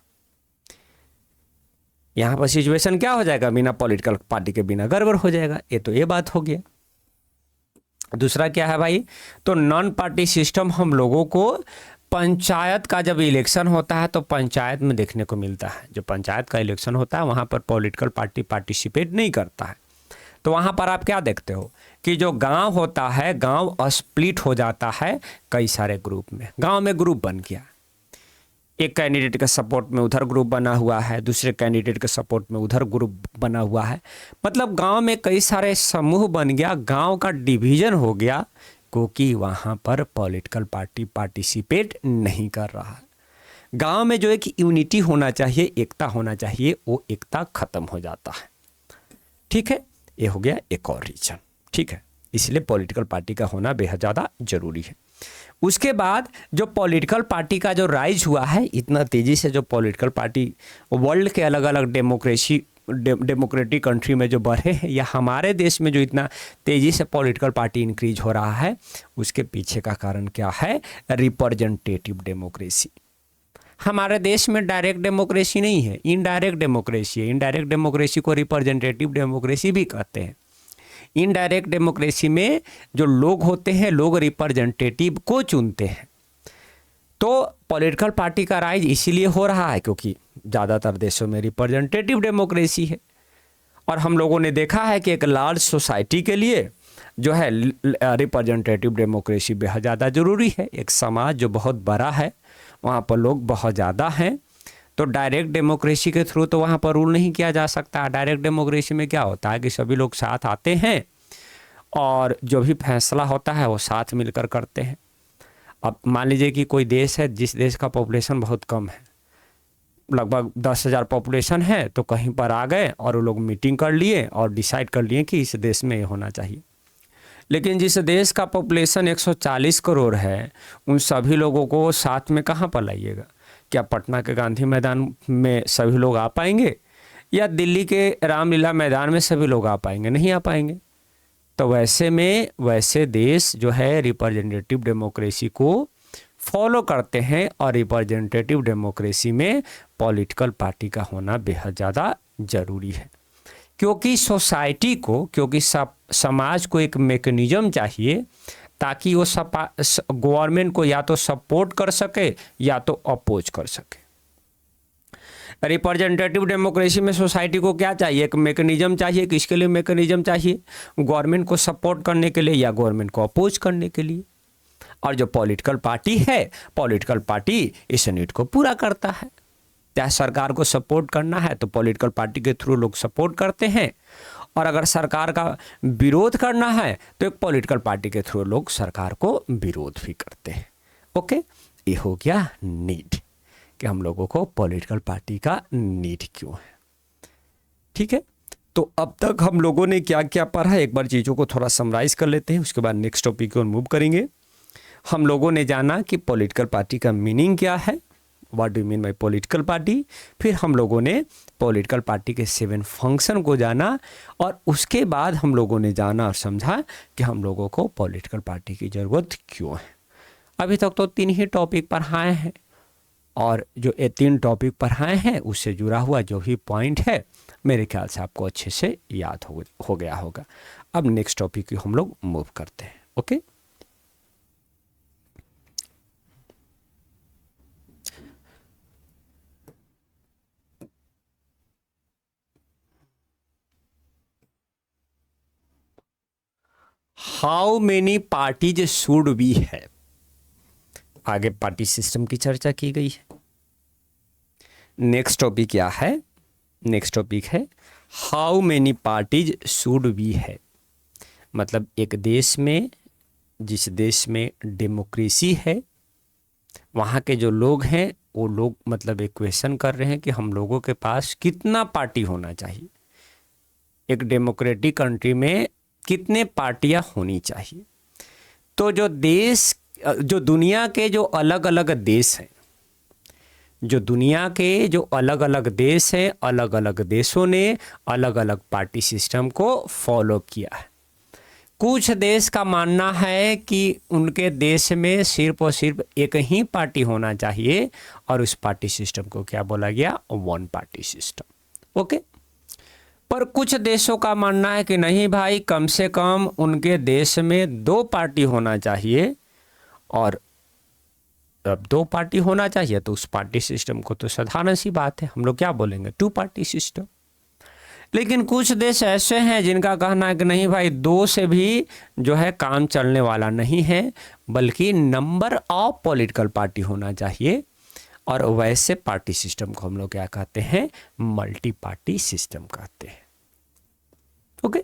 यहाँ पर सिचुएशन क्या हो जाएगा? बिना पॉलिटिकल पार्टी के बिना गड़बड़ हो जाएगा। ये बात हो गया। दूसरा क्या है भाई? तो नॉन पार्टी सिस्टम हम लोगों को पंचायत का जब इलेक्शन होता है तो पंचायत में देखने को मिलता है। जो पंचायत का इलेक्शन होता है वहाँ पर पॉलिटिकल पार्टी पार्टिसिपेट नहीं करता है। तो वहाँ पर आप क्या देखते हो कि जो गांव होता है, गांव स्प्लिट हो जाता है कई सारे ग्रुप में। गांव में ग्रुप बन गया, एक कैंडिडेट के सपोर्ट में उधर ग्रुप बना हुआ है, दूसरे कैंडिडेट के सपोर्ट में उधर ग्रुप बना हुआ है। मतलब गांव में कई सारे समूह बन गया, गांव का डिवीजन हो गया क्योंकि वहाँ पर पॉलिटिकल पार्टी पार्टिसिपेट नहीं कर रहा है। गांव में जो एक यूनिटी होना चाहिए, एकता होना चाहिए, वो एकता खत्म हो जाता है। ठीक है, ये हो गया एक और रीजन। ठीक है, इसलिए पॉलिटिकल पार्टी का होना बेहद ज़्यादा जरूरी है। उसके बाद जो पॉलिटिकल पार्टी का जो राइज हुआ है, इतना तेज़ी से जो पॉलिटिकल पार्टी वर्ल्ड के अलग अलग डेमोक्रेटिक कंट्री में जो बढ़े हैं, या हमारे देश में जो इतना तेज़ी से पॉलिटिकल पार्टी इंक्रीज हो रहा है, उसके पीछे का कारण क्या है? Representative democracy. हमारे देश में डायरेक्ट डेमोक्रेसी नहीं है, इनडायरेक्ट डेमोक्रेसी है। इनडायरेक्ट डेमोक्रेसी को रिप्रेजेंटेटिव डेमोक्रेसी भी कहते हैं। इनडायरेक्ट डेमोक्रेसी में जो लोग होते हैं, लोग रिप्रेजेंटेटिव को चुनते हैं। तो पॉलिटिकल पार्टी का राइज इसीलिए हो रहा है क्योंकि ज़्यादातर देशों में रिप्रेजेंटेटिव डेमोक्रेसी है। और हम लोगों ने देखा है कि एक लार्ज सोसाइटी के लिए जो है रिप्रेजेंटेटिव डेमोक्रेसी बेहद ज़्यादा ज़रूरी है। एक समाज जो बहुत बड़ा है, वहाँ पर लोग बहुत ज़्यादा हैं, तो डायरेक्ट डेमोक्रेसी के थ्रू तो वहाँ पर रूल नहीं किया जा सकता। डायरेक्ट डेमोक्रेसी में क्या होता है कि सभी लोग साथ आते हैं और जो भी फैसला होता है वो साथ मिलकर करते हैं। अब मान लीजिए कि कोई देश है जिस देश का पॉपुलेशन बहुत कम है, लगभग 10,000 पॉपुलेशन है, तो कहीं पर आ गए और वो लोग मीटिंग कर लिए और डिसाइड कर लिए कि इस देश में ये होना चाहिए। लेकिन जिस देश का पॉपुलेशन 140 करोड़ है, उन सभी लोगों को साथ में कहाँ पर लाइएगा? क्या पटना के गांधी मैदान में सभी लोग आ पाएंगे, या दिल्ली के रामलीला मैदान में सभी लोग आ पाएंगे? नहीं आ पाएंगे। तो वैसे देश जो है रिप्रेजेंटेटिव डेमोक्रेसी को फॉलो करते हैं, और रिप्रेजेंटेटिव डेमोक्रेसी में पॉलिटिकल पार्टी का होना बेहद ज़्यादा ज़रूरी है। क्योंकि सोसाइटी को, क्योंकि समाज को एक मैकेनिज्म चाहिए ताकि वो गवर्नमेंट को या तो सपोर्ट कर सके या तो अपोज कर सके। रिप्रेजेंटेटिव डेमोक्रेसी में सोसाइटी को क्या चाहिए? एक मैकेनिज्म चाहिए। किसके लिए मैकेनिज्म चाहिए? गवर्नमेंट को सपोर्ट करने के लिए या गवर्नमेंट को अपोज करने के लिए। और जो पॉलिटिकल पार्टी है, पॉलिटिकल पार्टी इस नीड को पूरा करता है। चाहे सरकार को सपोर्ट करना है तो पॉलिटिकल पार्टी के थ्रू लोग सपोर्ट करते हैं, और अगर सरकार का विरोध करना है तो एक पॉलिटिकल पार्टी के थ्रू लोग सरकार को विरोध भी करते हैं। ओके, ये हो गया नीड, कि हम लोगों को पॉलिटिकल पार्टी का नीड क्यों है। ठीक है, तो अब तक हम लोगों ने क्या क्या पढ़ा है, एक बार चीज़ों को थोड़ा समराइज कर लेते हैं, उसके बाद नेक्स्ट टॉपिक की ओर मूव करेंगे। हम लोगों ने जाना कि पॉलिटिकल पार्टी का मीनिंग क्या है, what do you mean by political party. फिर हम लोगों ने पॉलिटिकल पार्टी के 7 फंक्शन को जाना, और उसके बाद हम लोगों ने जाना और समझा कि हम लोगों को पॉलिटिकल पार्टी की ज़रूरत क्यों है। अभी तक तो 3 ही टॉपिक पढ़ाए हैं, और जो ये 3 टॉपिक पढ़ाए हैं उससे जुड़ा हुआ जो भी पॉइंट है मेरे ख्याल से आपको अच्छे से याद हो गया होगा। अब नेक्स्ट टॉपिक की हम लोग मूव करते हैं। Okay, how many parties should be है। आगे पार्टी सिस्टम की चर्चा की गई है। नेक्स्ट टॉपिक क्या है? नेक्स्ट टॉपिक है how many parties should be है। मतलब एक देश में, जिस देश में डेमोक्रेसी है, वहाँ के जो लोग हैं वो लोग मतलब एक क्वेश्चन कर रहे हैं कि हम लोगों के पास कितना पार्टी होना चाहिए। एक डेमोक्रेटिक कंट्री में कितने पार्टियां होनी चाहिए। तो जो दुनिया के जो अलग अलग देश हैं, जो दुनिया के जो अलग अलग देश हैं, अलग अलग देशों ने अलग अलग पार्टी सिस्टम को फॉलो किया है। कुछ देश का मानना है कि उनके देश में सिर्फ और सिर्फ एक ही पार्टी होना चाहिए, और उस पार्टी सिस्टम को क्या बोला गया? 1 पार्टी सिस्टम। ओके, पर कुछ देशों का मानना है कि नहीं भाई, कम से कम उनके देश में 2 पार्टी होना चाहिए, और अब 2 पार्टी होना चाहिए तो उस पार्टी सिस्टम को तो साधारण सी बात है, हम लोग क्या बोलेंगे? 2 पार्टी सिस्टम। लेकिन कुछ देश ऐसे हैं जिनका कहना है कि नहीं भाई, 2 से भी जो है काम चलने वाला नहीं है, बल्कि नंबर ऑफ पॉलिटिकल पार्टी होना चाहिए, और वैसे पार्टी सिस्टम को हम लोग क्या कहते हैं? मल्टी पार्टी सिस्टम कहते हैं। ओके,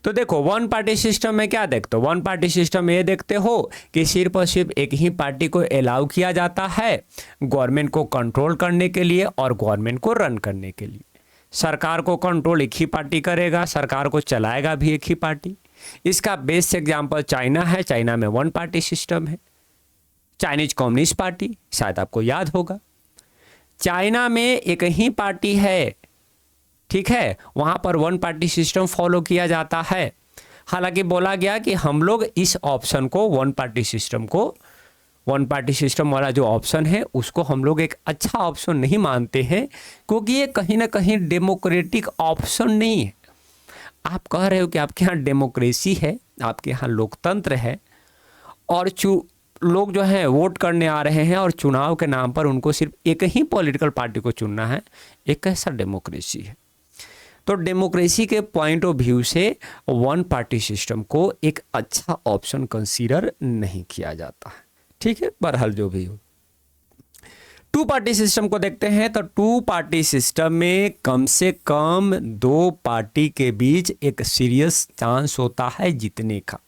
तो देखो वन पार्टी सिस्टम में क्या देखते हो, वन पार्टी सिस्टम में ये देखते हो कि सिर्फ और सिर्फ एक ही पार्टी को अलाउ किया जाता है गवर्नमेंट को कंट्रोल करने के लिए और गवर्नमेंट को रन करने के लिए। सरकार को कंट्रोल एक ही पार्टी करेगा, सरकार को चलाएगा भी एक ही पार्टी। इसका बेस्ट एग्जाम्पल चाइना है। चाइना में वन पार्टी सिस्टम है, चाइनीज कम्युनिस्ट पार्टी, शायद आपको याद होगा। चाइना में एक ही पार्टी है, ठीक है, वहां पर वन पार्टी सिस्टम फॉलो किया जाता है। हालांकि बोला गया कि हम लोग इस ऑप्शन को, वन पार्टी सिस्टम को, वन पार्टी सिस्टम वाला जो ऑप्शन है उसको हम लोग एक अच्छा ऑप्शन नहीं मानते हैं, क्योंकि ये कहीं ना कहीं डेमोक्रेटिक ऑप्शन नहीं है। आप कह रहे हो कि आपके यहाँ डेमोक्रेसी है, आपके यहाँ लोकतंत्र है, और लोग जो हैं वोट करने आ रहे हैं और चुनाव के नाम पर उनको सिर्फ एक ही पॉलिटिकल पार्टी को चुनना है, एक कैसा डेमोक्रेसी है। तो डेमोक्रेसी के पॉइंट ऑफ व्यू से वन पार्टी सिस्टम को एक अच्छा ऑप्शन कंसीडर नहीं किया जाता है, ठीक है। बहरहाल जो भी हो, टू पार्टी सिस्टम को देखते हैं। तो टू पार्टी सिस्टम में कम से कम दो पार्टी के बीच एक सीरियस चांस होता है जीतने का।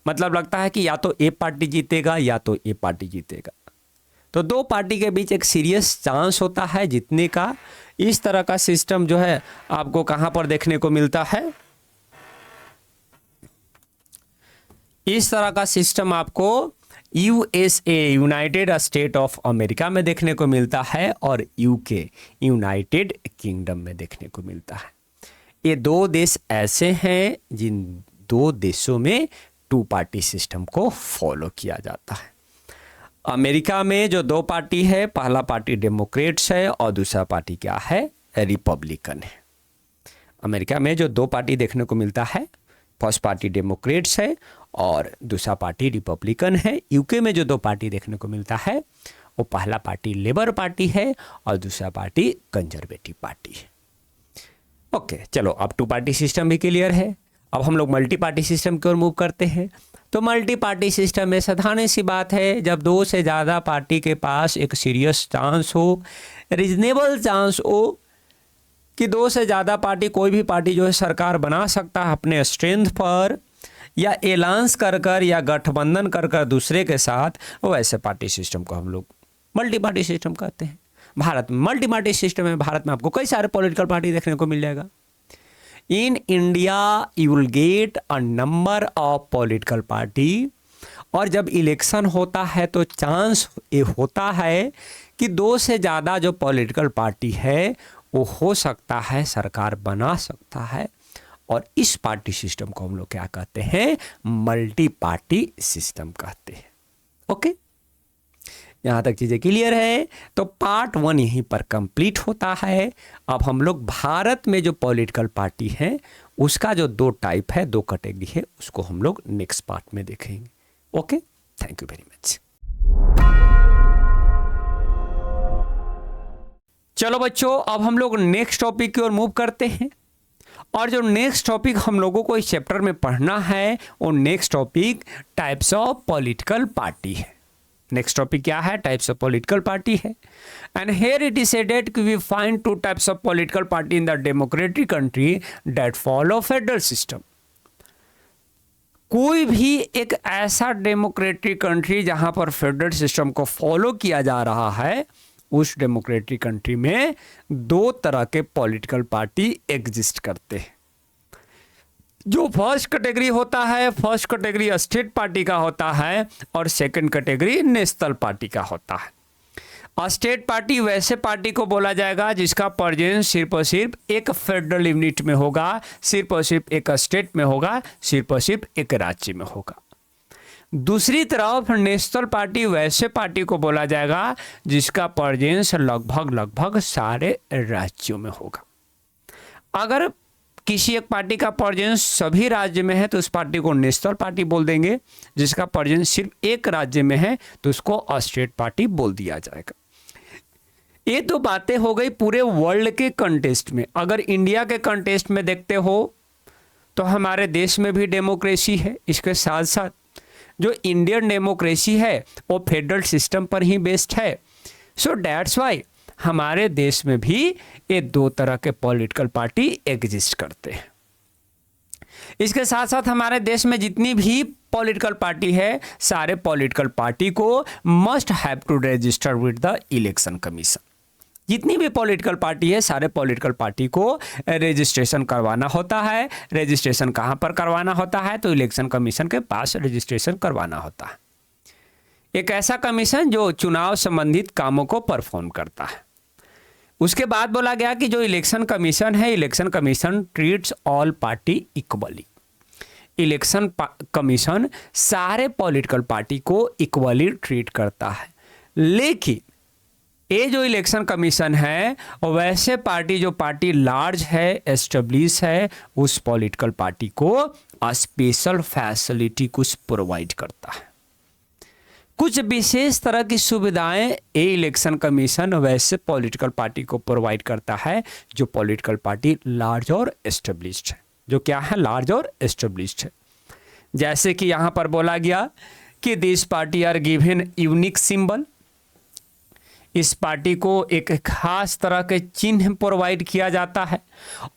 मतलब लगता है कि या तो ए पार्टी जीतेगा या तो ए पार्टी जीतेगा। तो दो पार्टी के बीच एक सीरियस चांस होता है जीतने का। इस तरह का सिस्टम जो है आपको कहां पर देखने को मिलता है? इस तरह का सिस्टम आपको USA, United state of America में देखने को मिलता है, और यूके, यूनाइटेड किंगडम में देखने को मिलता है। ये दो देश ऐसे हैं जिन दो देशों में टू पार्टी सिस्टम को फॉलो किया जाता है। अमेरिका में जो दो पार्टी है, पहला पार्टी डेमोक्रेट्स है और दूसरा पार्टी क्या है? रिपब्लिकन है। अमेरिका में जो दो पार्टी देखने को मिलता है, फर्स्ट पार्टी डेमोक्रेट्स है और दूसरा पार्टी रिपब्लिकन है। यूके में जो दो पार्टी देखने को मिलता है, वो पहला पार्टी लेबर पार्टी है और दूसरा पार्टी कंजर्वेटिव पार्टी है। ओके, चलो अब टू पार्टी सिस्टम भी क्लियर है। अब हम लोग मल्टी पार्टी सिस्टम की ओर मूव करते हैं। तो मल्टी पार्टी सिस्टम में साधारण सी बात है, जब दो से ज़्यादा पार्टी के पास एक सीरियस चांस हो, रीजनेबल चांस हो कि दो से ज़्यादा पार्टी, कोई भी पार्टी जो है सरकार बना सकता है अपने स्ट्रेंथ पर, या एलायंस कर कर या गठबंधन कर कर दूसरे के साथ, वो ऐसे पार्टी सिस्टम को हम लोग मल्टी पार्टी सिस्टम कहते हैं। भारत में मल्टी पार्टी सिस्टम है। भारत में आपको कई सारे पॉलिटिकल पार्टी देखने को मिल जाएगा। In India you will get a number of political party, और जब इलेक्शन होता है तो चांस ये होता है कि दो से ज़्यादा जो पॉलिटिकल पार्टी है वो हो सकता है सरकार बना सकता है, और इस पार्टी सिस्टम को हम लोग क्या कहते हैं? मल्टी पार्टी सिस्टम कहते हैं। ओके, यहाँ तक चीज़ें क्लियर है। तो पार्ट 1 यहीं पर कंप्लीट होता है। अब हम लोग भारत में जो पॉलिटिकल पार्टी है उसका जो दो टाइप है, दो कैटेगरी है, उसको हम लोग नेक्स्ट पार्ट में देखेंगे। Okay, thank you very much. चलो बच्चों, अब हम लोग नेक्स्ट टॉपिक की ओर मूव करते हैं, और जो नेक्स्ट टॉपिक हम लोगों को इस चैप्टर में पढ़ना है वो next topic types of political party है। नेक्स्ट टॉपिक क्या है? टाइप्स ऑफ पॉलिटिकल पार्टी है। And here it is said कि we find two types of political party in the democratic country that follow federal system. कोई भी एक ऐसा democratic country जहां पर फेडरल सिस्टम को फॉलो किया जा रहा है, उस डेमोक्रेटिक कंट्री में दो तरह के पॉलिटिकल पार्टी एग्जिस्ट करते हैं। जो फर्स्ट कैटेगरी होता है, फर्स्ट कैटेगरी स्टेट पार्टी का होता है, और सेकंड कैटेगरी नेशनल पार्टी का होता है। स्टेट पार्टी वैसे पार्टी को बोला जाएगा जिसका प्रेजेंस सिर्फ और सिर्फ एक फेडरल यूनिट में होगा, सिर्फ और सिर्फ एक स्टेट में होगा, सिर्फ और सिर्फ एक राज्य में होगा। दूसरी तरफ नेशनल पार्टी वैसे पार्टी को बोला जाएगा जिसका प्रेजेंस लगभग सारे राज्यों में होगा। अगर किसी एक पार्टी का प्रेजेंस सभी राज्य में है तो उस पार्टी को नेशनल पार्टी बोल देंगे, जिसका प्रेजेंस सिर्फ एक राज्य में है तो उसको स्टेट पार्टी बोल दिया जाएगा। ये तो बातें हो गई पूरे वर्ल्ड के कंटेस्ट में। अगर इंडिया के कंटेस्ट में देखते हो तो हमारे देश में भी डेमोक्रेसी है, इसके साथ साथ जो इंडियन डेमोक्रेसी है वो फेडरल सिस्टम पर ही बेस्ड है। सो दैट्स वाई हमारे देश में भी ये दो तरह के पॉलिटिकल पार्टी एग्जिस्ट करते हैं। इसके साथ साथ हमारे देश में जितनी भी पॉलिटिकल पार्टी है, सारे पॉलिटिकल पार्टी को must have to register with the election commission. जितनी भी पॉलिटिकल पार्टी है, सारे पॉलिटिकल पार्टी को रजिस्ट्रेशन करवाना होता है। रजिस्ट्रेशन कहाँ पर करवाना होता है? तो इलेक्शन कमीशन के पास रजिस्ट्रेशन करवाना होता है। एक ऐसा कमीशन जो चुनाव संबंधित कामों को परफॉर्म करता है। उसके बाद बोला गया कि जो इलेक्शन कमीशन है, election commission treats all party equally. Election commission सारे पॉलिटिकल पार्टी को इक्वली ट्रीट करता है। लेकिन ये जो इलेक्शन कमीशन है, वैसे पार्टी जो पार्टी लार्ज है, एस्टेब्लिश है, उस पॉलिटिकल पार्टी को स्पेशल फैसिलिटी कुछ प्रोवाइड करता है। कुछ विशेष तरह की सुविधाएं ये इलेक्शन कमीशन वैसे पॉलिटिकल पार्टी को प्रोवाइड करता है जो पॉलिटिकल पार्टी लार्ज और एस्टेब्लिश्ड है। जो क्या है? लार्ज और एस्टेब्लिश्ड है। जैसे कि यहाँ पर बोला गया कि this party are given unique symbol. इस पार्टी को एक खास तरह के चिन्ह प्रोवाइड किया जाता है,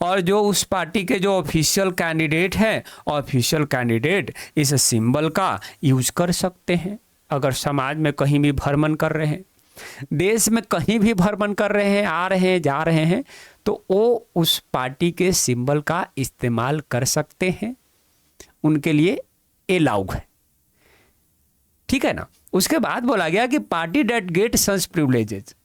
और जो उस पार्टी के जो ऑफिशियल कैंडिडेट हैं, ऑफिशियल कैंडिडेट इस सिंबल का यूज कर सकते हैं। अगर समाज में कहीं भी भ्रमण कर रहे हैं, देश में कहीं भी भ्रमण कर रहे हैं, आ रहे हैं, जा रहे हैं, तो वो उस पार्टी के सिंबल का इस्तेमाल कर सकते हैं। उनके लिए अलाउ है, ठीक है ना। उसके बाद बोला गया कि party that get such privileges.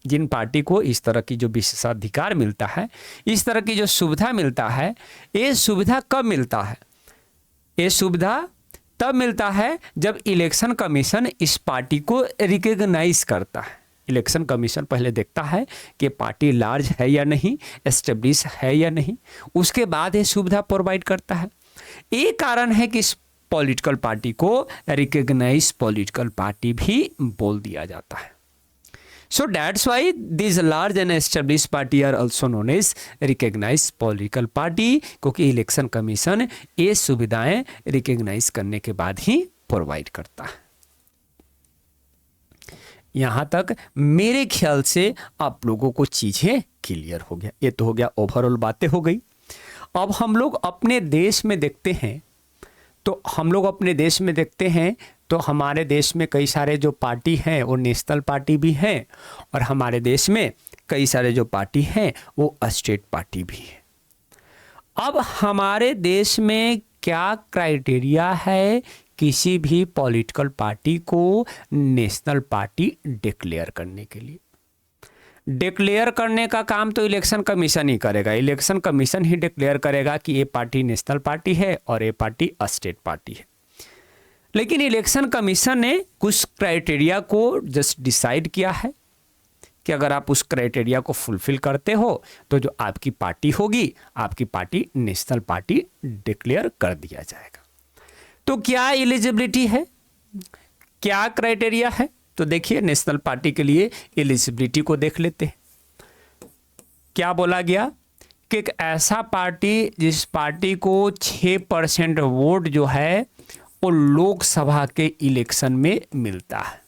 जिन पार्टी को इस तरह की जो विशेषाधिकार मिलता है, इस तरह की जो सुविधा मिलता है, ये सुविधा कब मिलता है? ये सुविधा तब मिलता है जब इलेक्शन कमीशन इस पार्टी को रिकॉग्नाइज करता है। इलेक्शन कमीशन पहले देखता है कि पार्टी लार्ज है या नहीं, एस्टेब्लिश है या नहीं, उसके बाद ये सुविधा प्रोवाइड करता है। ये कारण है कि इस पॉलिटिकल पार्टी को रिकॉग्नाइज पॉलिटिकल पार्टी भी बोल दिया जाता है। So that's why this large and establish party are also known as recognise political party, क्योंकि इलेक्शन कमीशन ये सुविधाएं रिकॉग्नाइज करने के बाद ही प्रोवाइड करता है। यहां तक मेरे ख्याल से आप लोगों को चीजें क्लियर हो गया। ये तो हो गया, ओवरऑल बातें हो गई। अब हम लोग अपने देश में देखते हैं, तो हमारे देश में कई सारे जो पार्टी हैं वो नेशनल पार्टी भी हैं, और हमारे देश में कई सारे जो पार्टी हैं वो स्टेट पार्टी भी है। अब हमारे देश में क्या क्राइटेरिया है किसी भी पॉलिटिकल पार्टी को नेशनल पार्टी डिक्लेयर करने के लिए? डिक्लेयर करने का काम तो इलेक्शन कमीशन ही करेगा। इलेक्शन कमीशन ही डिक्लेयर करेगा कि ये पार्टी नेशनल पार्टी है और ये पार्टी स्टेट पार्टी है। लेकिन इलेक्शन कमीशन ने कुछ क्राइटेरिया को जस्ट डिसाइड किया है कि अगर आप उस क्राइटेरिया को फुलफिल करते हो तो जो आपकी पार्टी होगी, आपकी पार्टी नेशनल पार्टी डिक्लेयर कर दिया जाएगा। तो क्या एलिजिबिलिटी है, क्या क्राइटेरिया है? तो देखिए, नेशनल पार्टी के लिए एलिजिबिलिटी को देख लेते हैं। क्या बोला गया कि एक ऐसा पार्टी जिस पार्टी को 6% वोट जो है वो लोकसभा के इलेक्शन में मिलता है।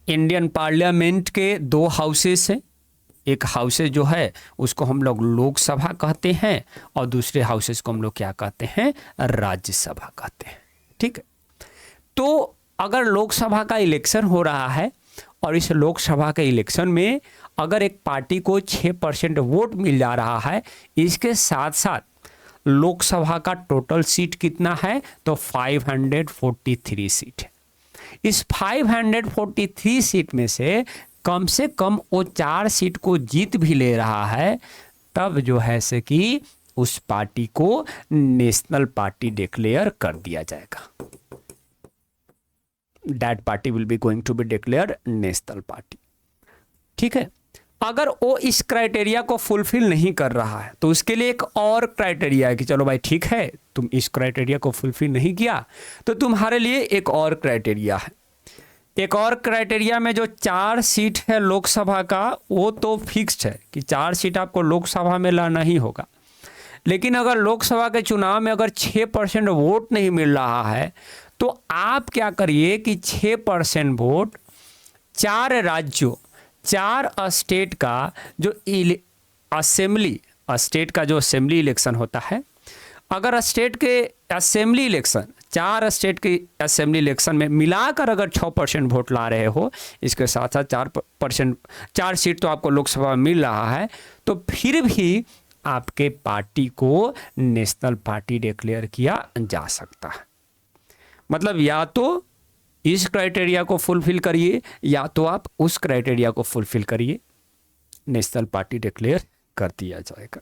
इंडियन पार्लियामेंट के 2 हाउसेस हैं। एक हाउसेस जो है उसको हम लोग लोकसभा कहते हैं, और दूसरे हाउसेस को हम लोग क्या कहते हैं? राज्यसभा कहते हैं, ठीक है। तो अगर लोकसभा का इलेक्शन हो रहा है और इस लोकसभा के इलेक्शन में अगर एक पार्टी को 6% वोट मिल जा रहा है, इसके साथ साथ लोकसभा का टोटल सीट कितना है? तो 543 सीट है। इस 543 सीट में से कम वो 4 सीट को जीत भी ले रहा है, तब जो है से कि उस पार्टी को नेशनल पार्टी डिक्लेयर कर दिया जाएगा। That party will be going to be declared national party, ठीक है। अगर वो इस क्राइटेरिया को फुलफिल नहीं कर रहा है तो उसके लिए एक और क्राइटेरिया है कि चलो भाई ठीक है, तुम इस क्राइटेरिया को फुलफिल नहीं किया तो तुम्हारे लिए एक और क्राइटेरिया है। एक और क्राइटेरिया में जो 4 सीट है लोकसभा का, वो तो फिक्स्ड है कि 4 सीट आपको लोकसभा में लाना ही होगा। लेकिन अगर लोकसभा के चुनाव में अगर 6% वोट नहीं मिल रहा है तो आप क्या करिए कि 6% वोट 4 राज्यों, 4 स्टेट का जो असेंबली स्टेट का जो असेंबली इलेक्शन होता है, अगर स्टेट के असेंबली इलेक्शन 4 स्टेट के असेंबली इलेक्शन में मिलाकर अगर 6% वोट ला रहे हो, इसके साथ साथ 4 सीट तो आपको लोकसभा में मिल रहा है, तो फिर भी आपके पार्टी को नेशनल पार्टी डिक्लेयर किया जा सकता है। मतलब या तो इस क्राइटेरिया को फुलफिल करिए या तो आप उस क्राइटेरिया को फुलफिल करिए, नेशनल पार्टी डिक्लेयर कर दिया जाएगा।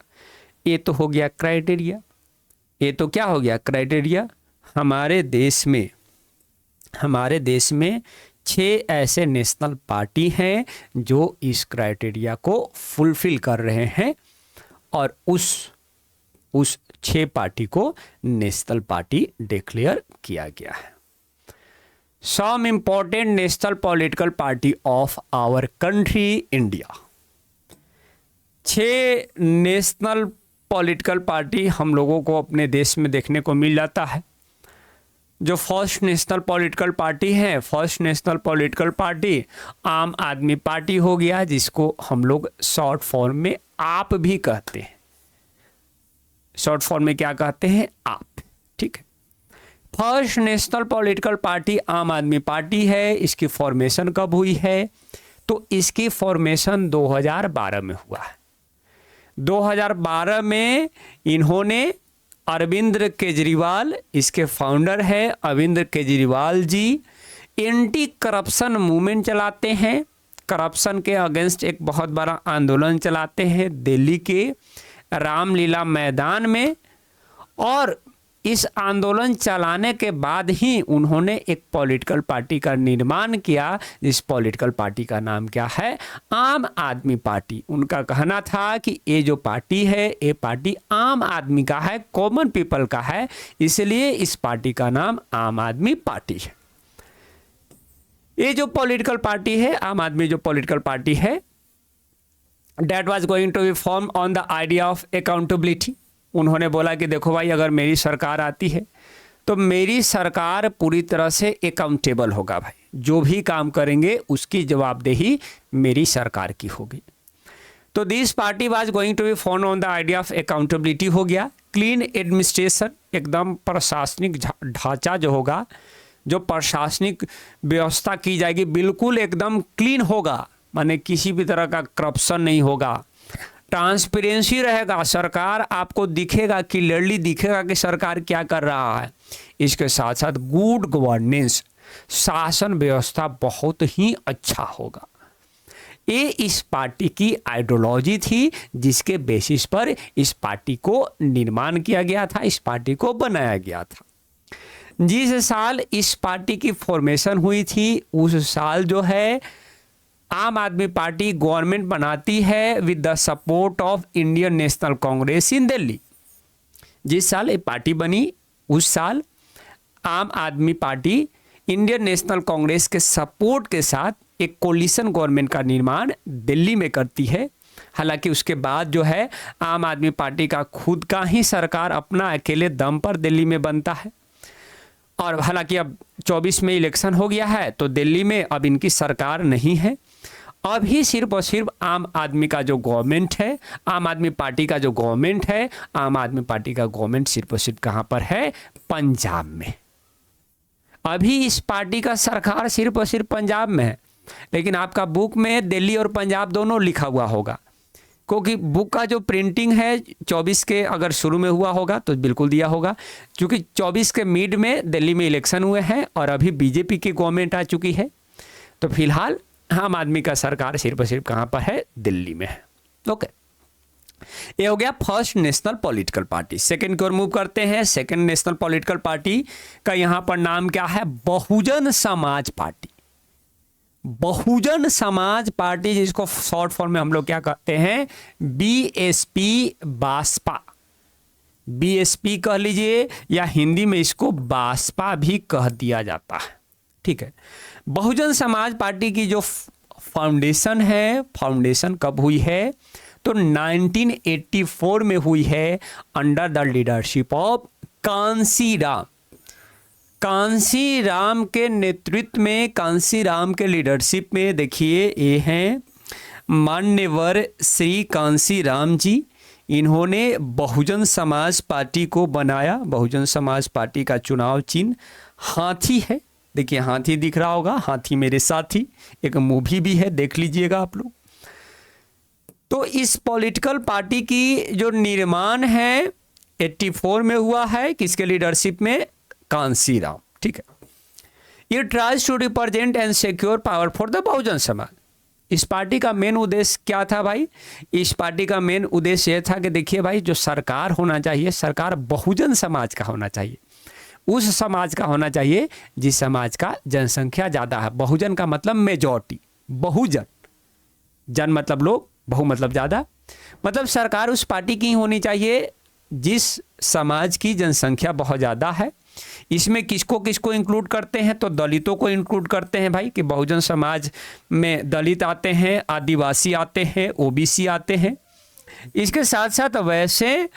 ये तो हो गया क्राइटेरिया। ये तो क्या हो गया क्राइटेरिया। हमारे देश में 6 ऐसे नेशनल पार्टी हैं जो इस क्राइटेरिया को फुलफिल कर रहे हैं और उस 6 पार्टी को नेशनल पार्टी डिक्लेयर किया गया है। Some important national political party of our country India। 6 national political party हम लोगों को अपने देश में देखने को मिल जाता है। जो फर्स्ट नेशनल पॉलिटिकल पार्टी है, फर्स्ट नेशनल पॉलिटिकल पार्टी आम आदमी पार्टी हो गया, जिसको हम लोग शॉर्ट फॉर्म में आप भी कहते हैं। शॉर्ट फॉर्म में क्या कहते हैं? आप। ठीक है। फर्स्ट नेशनल पॉलिटिकल पार्टी आम आदमी पार्टी है। इसकी फॉर्मेशन कब हुई है? तो इसकी फॉर्मेशन 2012 में हुआ है। 2012 में इन्होंने अरविंद केजरीवाल, इसके फाउंडर है Arvind Kejriwal ji, anti corruption movement चलाते हैं। करप्शन के अगेंस्ट एक बहुत बड़ा आंदोलन चलाते हैं दिल्ली के रामलीला मैदान में, और इस आंदोलन चलाने के बाद ही उन्होंने एक पॉलिटिकल पार्टी का निर्माण किया। इस पॉलिटिकल पार्टी का नाम क्या है? आम आदमी पार्टी। उनका कहना था कि ये जो पार्टी है, ये पार्टी आम आदमी का है, कॉमन पीपल का है, इसलिए इस पार्टी का नाम आम आदमी पार्टी है। ये जो पॉलिटिकल पार्टी है, आम आदमी जो पॉलिटिकल पार्टी है, that was going to be form on the idea of accountability. उन्होंने बोला कि देखो भाई, अगर मेरी सरकार आती है तो मेरी सरकार पूरी तरह से अकाउंटेबल होगा। भाई जो भी काम करेंगे उसकी जवाबदेही मेरी सरकार की होगी। तो this party was going to be form on the idea of accountability हो गया। क्लीन एडमिनिस्ट्रेशन, एकदम प्रशासनिक ढांचा जो होगा, जो प्रशासनिक व्यवस्था की जाएगी, बिल्कुल एकदम क्लीन होगा, माने किसी भी तरह का करप्शन नहीं होगा। ट्रांसपेरेंसी रहेगा, सरकार आपको दिखेगा, क्लियरली दिखेगा कि सरकार क्या कर रहा है। इसके साथ साथ गुड गवर्नेंस, शासन व्यवस्था बहुत ही अच्छा होगा। ये इस पार्टी की आइडियोलॉजी थी, जिसके बेसिस पर इस पार्टी को निर्माण किया गया था, इस पार्टी को बनाया गया था। जिस साल इस पार्टी की फॉर्मेशन हुई थी, उस साल जो है आम आदमी पार्टी गवर्नमेंट बनाती है with the support of Indian National Congress in Delhi. जिस साल ये पार्टी बनी, उस साल आम आदमी पार्टी इंडियन नेशनल कांग्रेस के सपोर्ट के साथ एक कोलिशन गवर्नमेंट का निर्माण दिल्ली में करती है। हालांकि उसके बाद जो है आम आदमी पार्टी का खुद का ही सरकार अपना अकेले दम पर दिल्ली में बनता है। और हालांकि अब 24 में इलेक्शन हो गया है, तो दिल्ली में अब इनकी सरकार नहीं है। अभी सिर्फ और सिर्फ आम आदमी का जो गवर्नमेंट है, आम आदमी पार्टी का जो गवर्नमेंट है, आम आदमी पार्टी का गवर्नमेंट सिर्फ और सिर्फ कहाँ पर है? पंजाब में। अभी इस पार्टी का सरकार सिर्फ और सिर्फ पंजाब में है। लेकिन आपका बुक में दिल्ली और पंजाब दोनों लिखा हुआ होगा, क्योंकि बुक का जो प्रिंटिंग है 24 के अगर शुरू में हुआ होगा तो बिल्कुल दिया होगा, क्योंकि 24 के मिड में दिल्ली में इलेक्शन हुए हैं और अभी बीजेपी की गवर्नमेंट आ चुकी है। तो फिलहाल आम आदमी का सरकार सिर्फ और सिर्फ कहाँ पर है? दिल्ली में है। ओके, ये हो गया first national political party. Second की ओर मूव करते हैं। सेकंड नेशनल पॉलिटिकल पार्टी का यहाँ पर नाम क्या है? बहुजन समाज पार्टी। बहुजन समाज पार्टी, जिसको शॉर्ट फॉर्म में हम लोग क्या कहते हैं? बीएसपी, बासपा। बीएसपी कह लीजिए, या हिंदी में इसको बासपा भी कह दिया जाता है। ठीक है। बहुजन समाज पार्टी की जो फाउंडेशन है, फाउंडेशन कब हुई है? तो 1984 में हुई है, under the leadership of Kanshi Ram. Kanshi Ram के नेतृत्व में, कांसी राम के लीडरशिप में, देखिए ये हैं मान्यवर श्री कांसी राम जी। इन्होंने बहुजन समाज पार्टी को बनाया। बहुजन समाज पार्टी का चुनाव चिन्ह हाथी है। देखिए हाथी दिख रहा होगा, हाथी मेरे साथी, एक मूवी भी है, देख लीजिएगा आप लोग। तो इस पॉलिटिकल पार्टी की जो निर्माण है 84 में हुआ है, किसके लीडरशिप में? कांसी राम। ठीक है। ये tries to represent and secure power for the Bahujan Samaj. इस पार्टी का मेन उद्देश्य क्या था भाई? इस पार्टी का मेन उद्देश्य यह था कि देखिए भाई, जो सरकार होना चाहिए, सरकार बहुजन समाज का होना चाहिए, उस समाज का होना चाहिए जिस समाज का जनसंख्या ज़्यादा है। बहुजन का मतलब मेजॉरिटी, बहुजन, जन मतलब लोग, बहु मतलब ज़्यादा, मतलब सरकार उस पार्टी की होनी चाहिए जिस समाज की जनसंख्या बहुत ज़्यादा है। इसमें किसको किसको इंक्लूड करते हैं? तो दलितों को इंक्लूड करते हैं भाई, कि बहुजन समाज में दलित आते हैं, आदिवासी आते हैं, ओबीसी आते हैं। इसके साथ साथ वैसे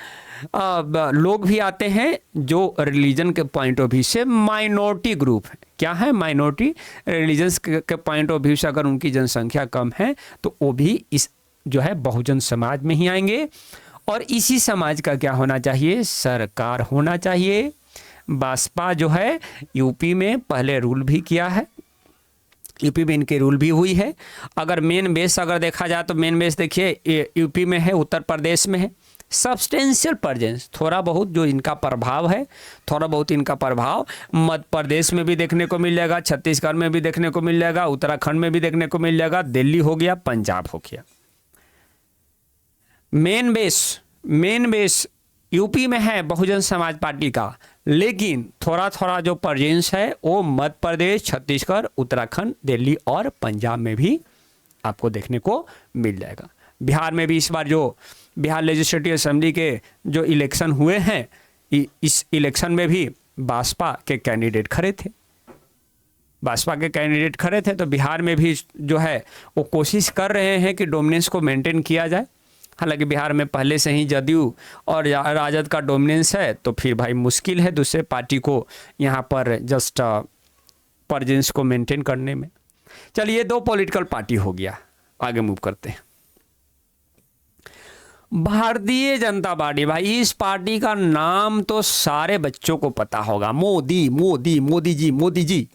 लोग भी आते हैं जो रिलीजन के पॉइंट ऑफ व्यू से माइनॉरिटी ग्रुप है। क्या है? माइनॉरिटी। रिलीजन्स के पॉइंट ऑफ व्यू से अगर उनकी जनसंख्या कम है तो वो भी इस जो है बहुजन समाज में ही आएंगे। और इसी समाज का क्या होना चाहिए? सरकार होना चाहिए। बसपा जो है यूपी में पहले रूल भी किया है, यूपी में इनके रूल भी हुई है। अगर मेन बेस अगर देखा जाए तो मेन बेस देखिए यूपी में है, उत्तर प्रदेश में है। सब्सटेंशियल प्रेजेंस, थोड़ा बहुत जो इनका प्रभाव है, थोड़ा बहुत इनका प्रभाव मध्य प्रदेश में भी देखने को मिल जाएगा, छत्तीसगढ़ में भी देखने को मिल जाएगा, उत्तराखंड में भी देखने को मिल जाएगा, दिल्ली हो गया, पंजाब हो गया। मेन बेस यूपी में है बहुजन समाज पार्टी का, लेकिन थोड़ा थोड़ा जो प्रेजेंस है वो मध्य प्रदेश, छत्तीसगढ़, उत्तराखंड, दिल्ली और पंजाब में भी आपको देखने को मिल जाएगा। बिहार में भी इस बार जो बिहार लेजिस्लेटिव असेंबली के जो इलेक्शन हुए हैं, इस इलेक्शन में भी बसपा के कैंडिडेट खड़े थे, तो बिहार में भी जो है वो कोशिश कर रहे हैं कि डोमिनेंस को मेंटेन किया जाए। हालांकि बिहार में पहले से ही जदयू और राजद का डोमिनेंस है, तो फिर भाई मुश्किल है दूसरे पार्टी को यहाँ पर जस्ट प्रेजेंस को मेंटेन करने में। चलिए, दो पॉलिटिकल पार्टी हो गया, आगे मूव करते हैं। भारतीय जनता पार्टी, भाई इस पार्टी का नाम तो सारे बच्चों को पता होगा, Modi ji.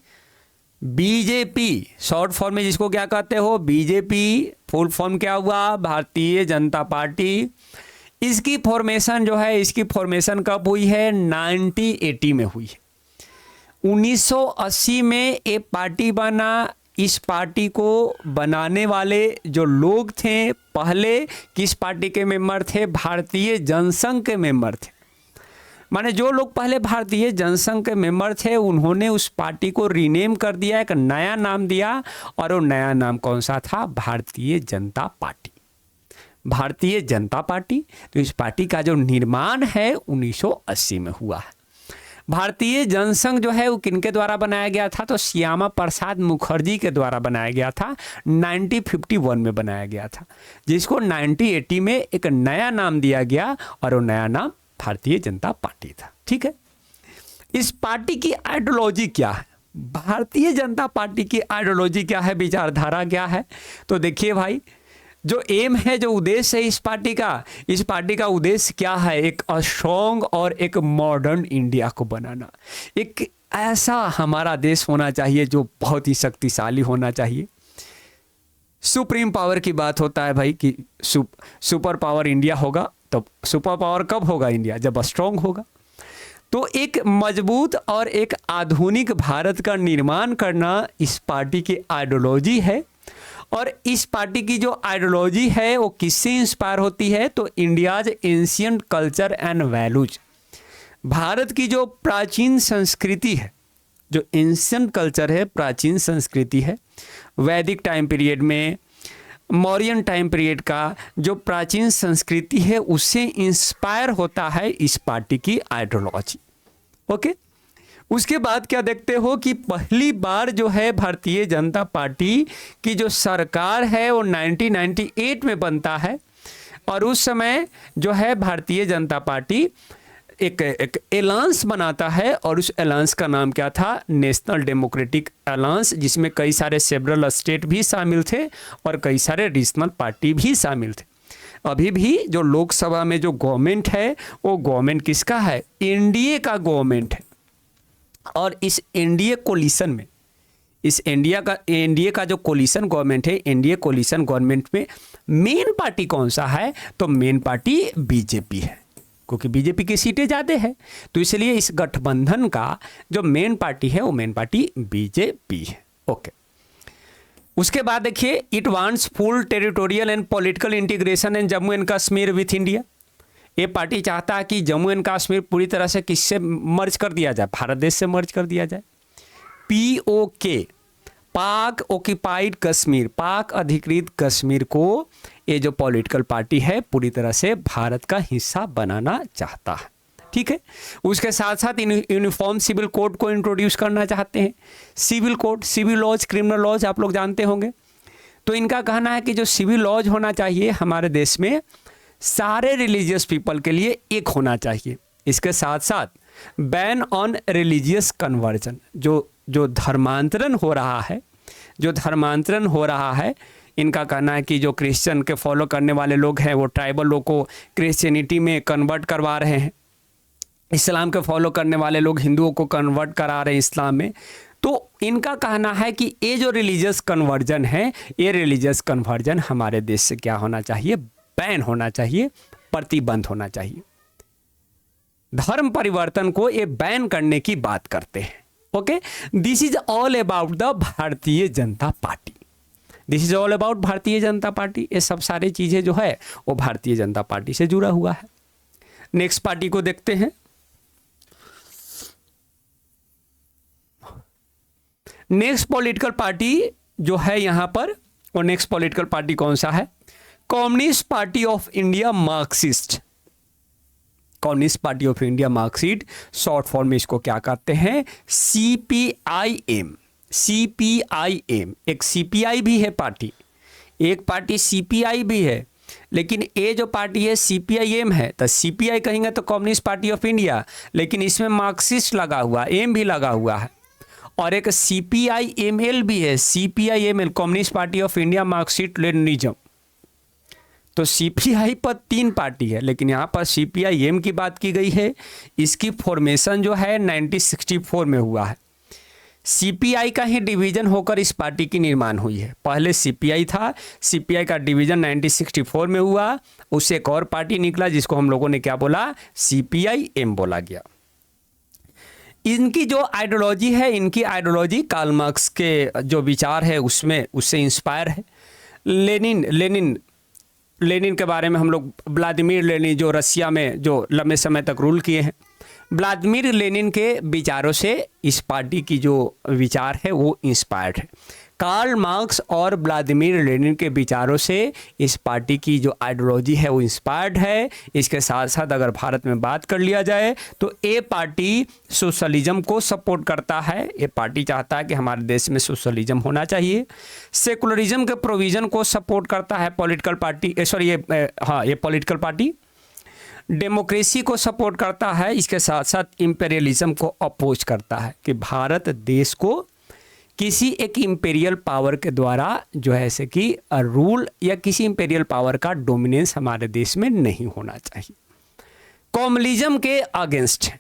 BJP short form में जिसको क्या कहते हो? बीजेपी। फुल फॉर्म क्या हुआ? भारतीय जनता पार्टी। इसकी फॉर्मेशन जो है, इसकी फॉर्मेशन कब हुई है? 1980 में हुई है। 1980 में ये पार्टी बना। इस पार्टी को बनाने वाले जो लोग थे, पहले किस पार्टी के मेंबर थे? भारतीय जनसंघ के मेंबर थे। माने जो लोग पहले भारतीय जनसंघ के मेंबर थे, उन्होंने उस पार्टी को रीनेम कर दिया, एक नया नाम दिया, और वो नया नाम कौन सा था? भारतीय जनता पार्टी। भारतीय जनता पार्टी। तो इस पार्टी का जो निर्माण है 1980 में हुआ है। भारतीय जनसंघ जो है वो किनके द्वारा बनाया गया था? तो श्यामा प्रसाद मुखर्जी के द्वारा बनाया गया था, 1951 में बनाया गया था, जिसको 1980 में एक नया नाम दिया गया, और वो नया नाम भारतीय जनता पार्टी था। ठीक है। इस पार्टी की आइडियोलॉजी क्या है? भारतीय जनता पार्टी की आइडियोलॉजी क्या है, विचारधारा क्या है? तो देखिए भाई, जो एम है, जो उद्देश्य है इस पार्टी का उद्देश्य क्या है? एक स्ट्रॉन्ग और एक मॉडर्न इंडिया को बनाना। एक ऐसा हमारा देश होना चाहिए जो बहुत ही शक्तिशाली होना चाहिए। सुप्रीम पावर की बात होता है भाई कि सुपर पावर इंडिया होगा, तो सुपर पावर कब होगा इंडिया? जब स्ट्रॉन्ग होगा। तो एक मजबूत और एक आधुनिक भारत का निर्माण करना इस पार्टी की आइडियोलॉजी है। और इस पार्टी की जो आइडियोलॉजी है वो किससे इंस्पायर होती है? तो India's ancient culture and values, Bharat की जो प्राचीन संस्कृति है, जो एंशिएंट कल्चर है, प्राचीन संस्कृति है, वैदिक टाइम पीरियड में, मौर्यन टाइम पीरियड का जो प्राचीन संस्कृति है, उससे इंस्पायर होता है इस पार्टी की आइडियोलॉजी। ओके। उसके बाद क्या देखते हो कि पहली बार जो है भारतीय जनता पार्टी की जो सरकार है वो 1998 में बनता है। और उस समय जो है भारतीय जनता पार्टी एक अलायंस बनाता है, और उस अलायंस का नाम क्या था? नेशनल डेमोक्रेटिक अलायंस, जिसमें कई सारे सेवरल स्टेट भी शामिल थे और कई सारे रीजनल पार्टी भी शामिल थे। अभी भी जो लोकसभा में जो गवर्नमेंट है वो गवर्नमेंट किसका है? एनडीए का गवर्नमेंट है। और इस एनडीए कोलिशन में, इस एनडीए का जो कोलिशन गवर्नमेंट है, एनडीए कोलिशन गवर्नमेंट में मेन पार्टी कौन सा है? तो मेन पार्टी बीजेपी है, क्योंकि बीजेपी की सीटें ज़्यादा है। तो इसलिए इस गठबंधन का जो मेन पार्टी है वो मेन पार्टी बीजेपी है। ओके, उसके बाद देखिए, it wants full territorial and political integration in Jammu and Kashmir with India. ये पार्टी चाहता है कि जम्मू एंड कश्मीर पूरी तरह से किससे मर्ज कर दिया जाए? भारत देश से मर्ज कर दिया जाए। पीओके, पाक ऑक्यूपाइड कश्मीर, पाक अधिकृत कश्मीर को ये जो पॉलिटिकल पार्टी है पूरी तरह से भारत का हिस्सा बनाना चाहता है। ठीक है, उसके साथ साथ यूनिफॉर्म सिविल कोड को इंट्रोड्यूस करना चाहते हैं। Civil code, civil laws, criminal laws आप लोग जानते होंगे। तो इनका कहना है कि जो सिविल लॉज होना चाहिए हमारे देश में सारे रिलीजियस पीपल के लिए एक होना चाहिए। इसके साथ साथ बैन ऑन रिलीजियस कन्वर्जन, जो धर्मांतरण हो रहा है, जो धर्मांतरण हो रहा है, इनका कहना है कि जो क्रिश्चियन के फॉलो करने वाले लोग हैं वो ट्राइबल लोग को क्रिश्चियनिटी में कन्वर्ट करवा रहे हैं, इस्लाम के फॉलो करने वाले लोग हिंदुओं को कन्वर्ट करा रहे हैं इस्लाम में। तो इनका कहना है कि ये जो रिलीजियस कन्वर्जन है, ये रिलीजियस कन्वर्जन हमारे देश से क्या होना चाहिए? बैन होना चाहिए, प्रतिबंध होना चाहिए। धर्म परिवर्तन को ये बैन करने की बात करते हैं। Okay, this is all about the Bharatiya Janata party. This is all about Bharatiya Janata party. ये सब सारी चीजें जो है वो भारतीय जनता पार्टी से जुड़ा हुआ है। नेक्स्ट पार्टी को देखते हैं। नेक्स्ट पॉलिटिकल पार्टी जो है यहां पर, और नेक्स्ट पॉलिटिकल पार्टी कौन सा है? Communist Party of India Marxist. Communist Party of India Marxist, short form में इसको क्या कहते हैं? सीपीआईएम। सीपीआईएम, एक सीपीआई भी है पार्टी, एक पार्टी सीपीआई भी है, लेकिन ये जो पार्टी है सीपीआईएम है। तो सीपीआई कहेंगे तो कम्युनिस्ट पार्टी ऑफ इंडिया, लेकिन इसमें मार्क्सिस्ट लगा हुआ, एम भी लगा हुआ है। और एक सीपीआईएमएल भी है, CPIML, Communist Party of India Marxist Leninism. तो सीपीआई पर 3 पार्टी है, लेकिन यहाँ पर सीपीआईएम की बात की गई है। इसकी फॉर्मेशन जो है 1964 में हुआ है। सीपीआई का ही डिवीजन होकर इस पार्टी की निर्माण हुई है। पहले सीपीआई था, सीपीआई का डिवीजन 1964 में हुआ, उससे एक और पार्टी निकला जिसको हम लोगों ने क्या बोला? सीपीआईएम बोला गया। इनकी जो आइडियोलॉजी है, इनकी आइडियोलॉजी कार्ल मार्क्स के जो विचार है उससे इंस्पायर है। लेनिन के बारे में हम लोग, व्लादिमीर लेनिन जो रसिया में जो लंबे समय तक रूल किए हैं, व्लादिमीर लेनिन के विचारों से इस पार्टी की जो विचार है वो इंस्पायर्ड है। कार्ल मार्क्स और व्लादिमीर लेनिन के विचारों से इस पार्टी की जो आइडियोलॉजी है वो इंस्पायर्ड है। इसके साथ साथ अगर भारत में बात कर लिया जाए तो ये पार्टी सोशलिज्म को सपोर्ट करता है। ये पार्टी चाहता है कि हमारे देश में सोशलिज्म होना चाहिए। सेकुलरिज्म के प्रोविज़न को सपोर्ट करता है पॉलिटिकल पार्टी, ये पॉलिटिकल पार्टी डेमोक्रेसी को सपोर्ट करता है। इसके साथ साथ इंपेरियलिज्म को अपोज करता है कि भारत देश को किसी एक इंपेरियल पावर के द्वारा जो है ऐसे कि रूल या किसी इंपेरियल पावर का डोमिनेंस हमारे देश में नहीं होना चाहिए। कम्युनिज्म के अगेंस्ट है।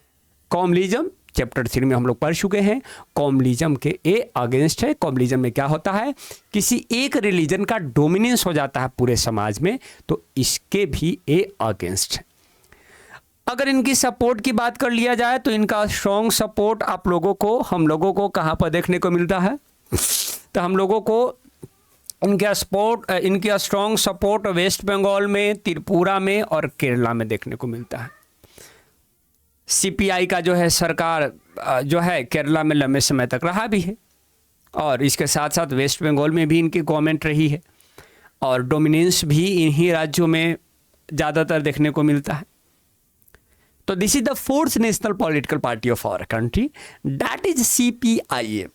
कम्युनिज्म चैप्टर 3 में हम लोग पढ़ चुके हैं। कम्युनिज्म के ए अगेंस्ट है। कम्युनिज्म में क्या होता है? किसी एक रिलीजन का डोमिनेंस हो जाता है पूरे समाज में, तो इसके भी ए अगेंस्ट है। अगर इनकी सपोर्ट की बात कर लिया जाए तो इनका स्ट्रॉन्ग सपोर्ट आप लोगों को, हम लोगों को कहाँ पर देखने को मिलता है? तो हम लोगों को इनका स्ट्रॉन्ग सपोर्ट वेस्ट बंगाल में, त्रिपुरा में और केरला में देखने को मिलता है। सीपीआई का जो है सरकार जो है केरला में लंबे समय तक रहा भी है, और इसके साथ साथ वेस्ट बंगाल में भी इनकी गवर्नमेंट रही है, और डोमिनेंस भी इन्हीं राज्यों में ज़्यादातर देखने को मिलता है। So this is the fourth national political party of our country, that is CPIM.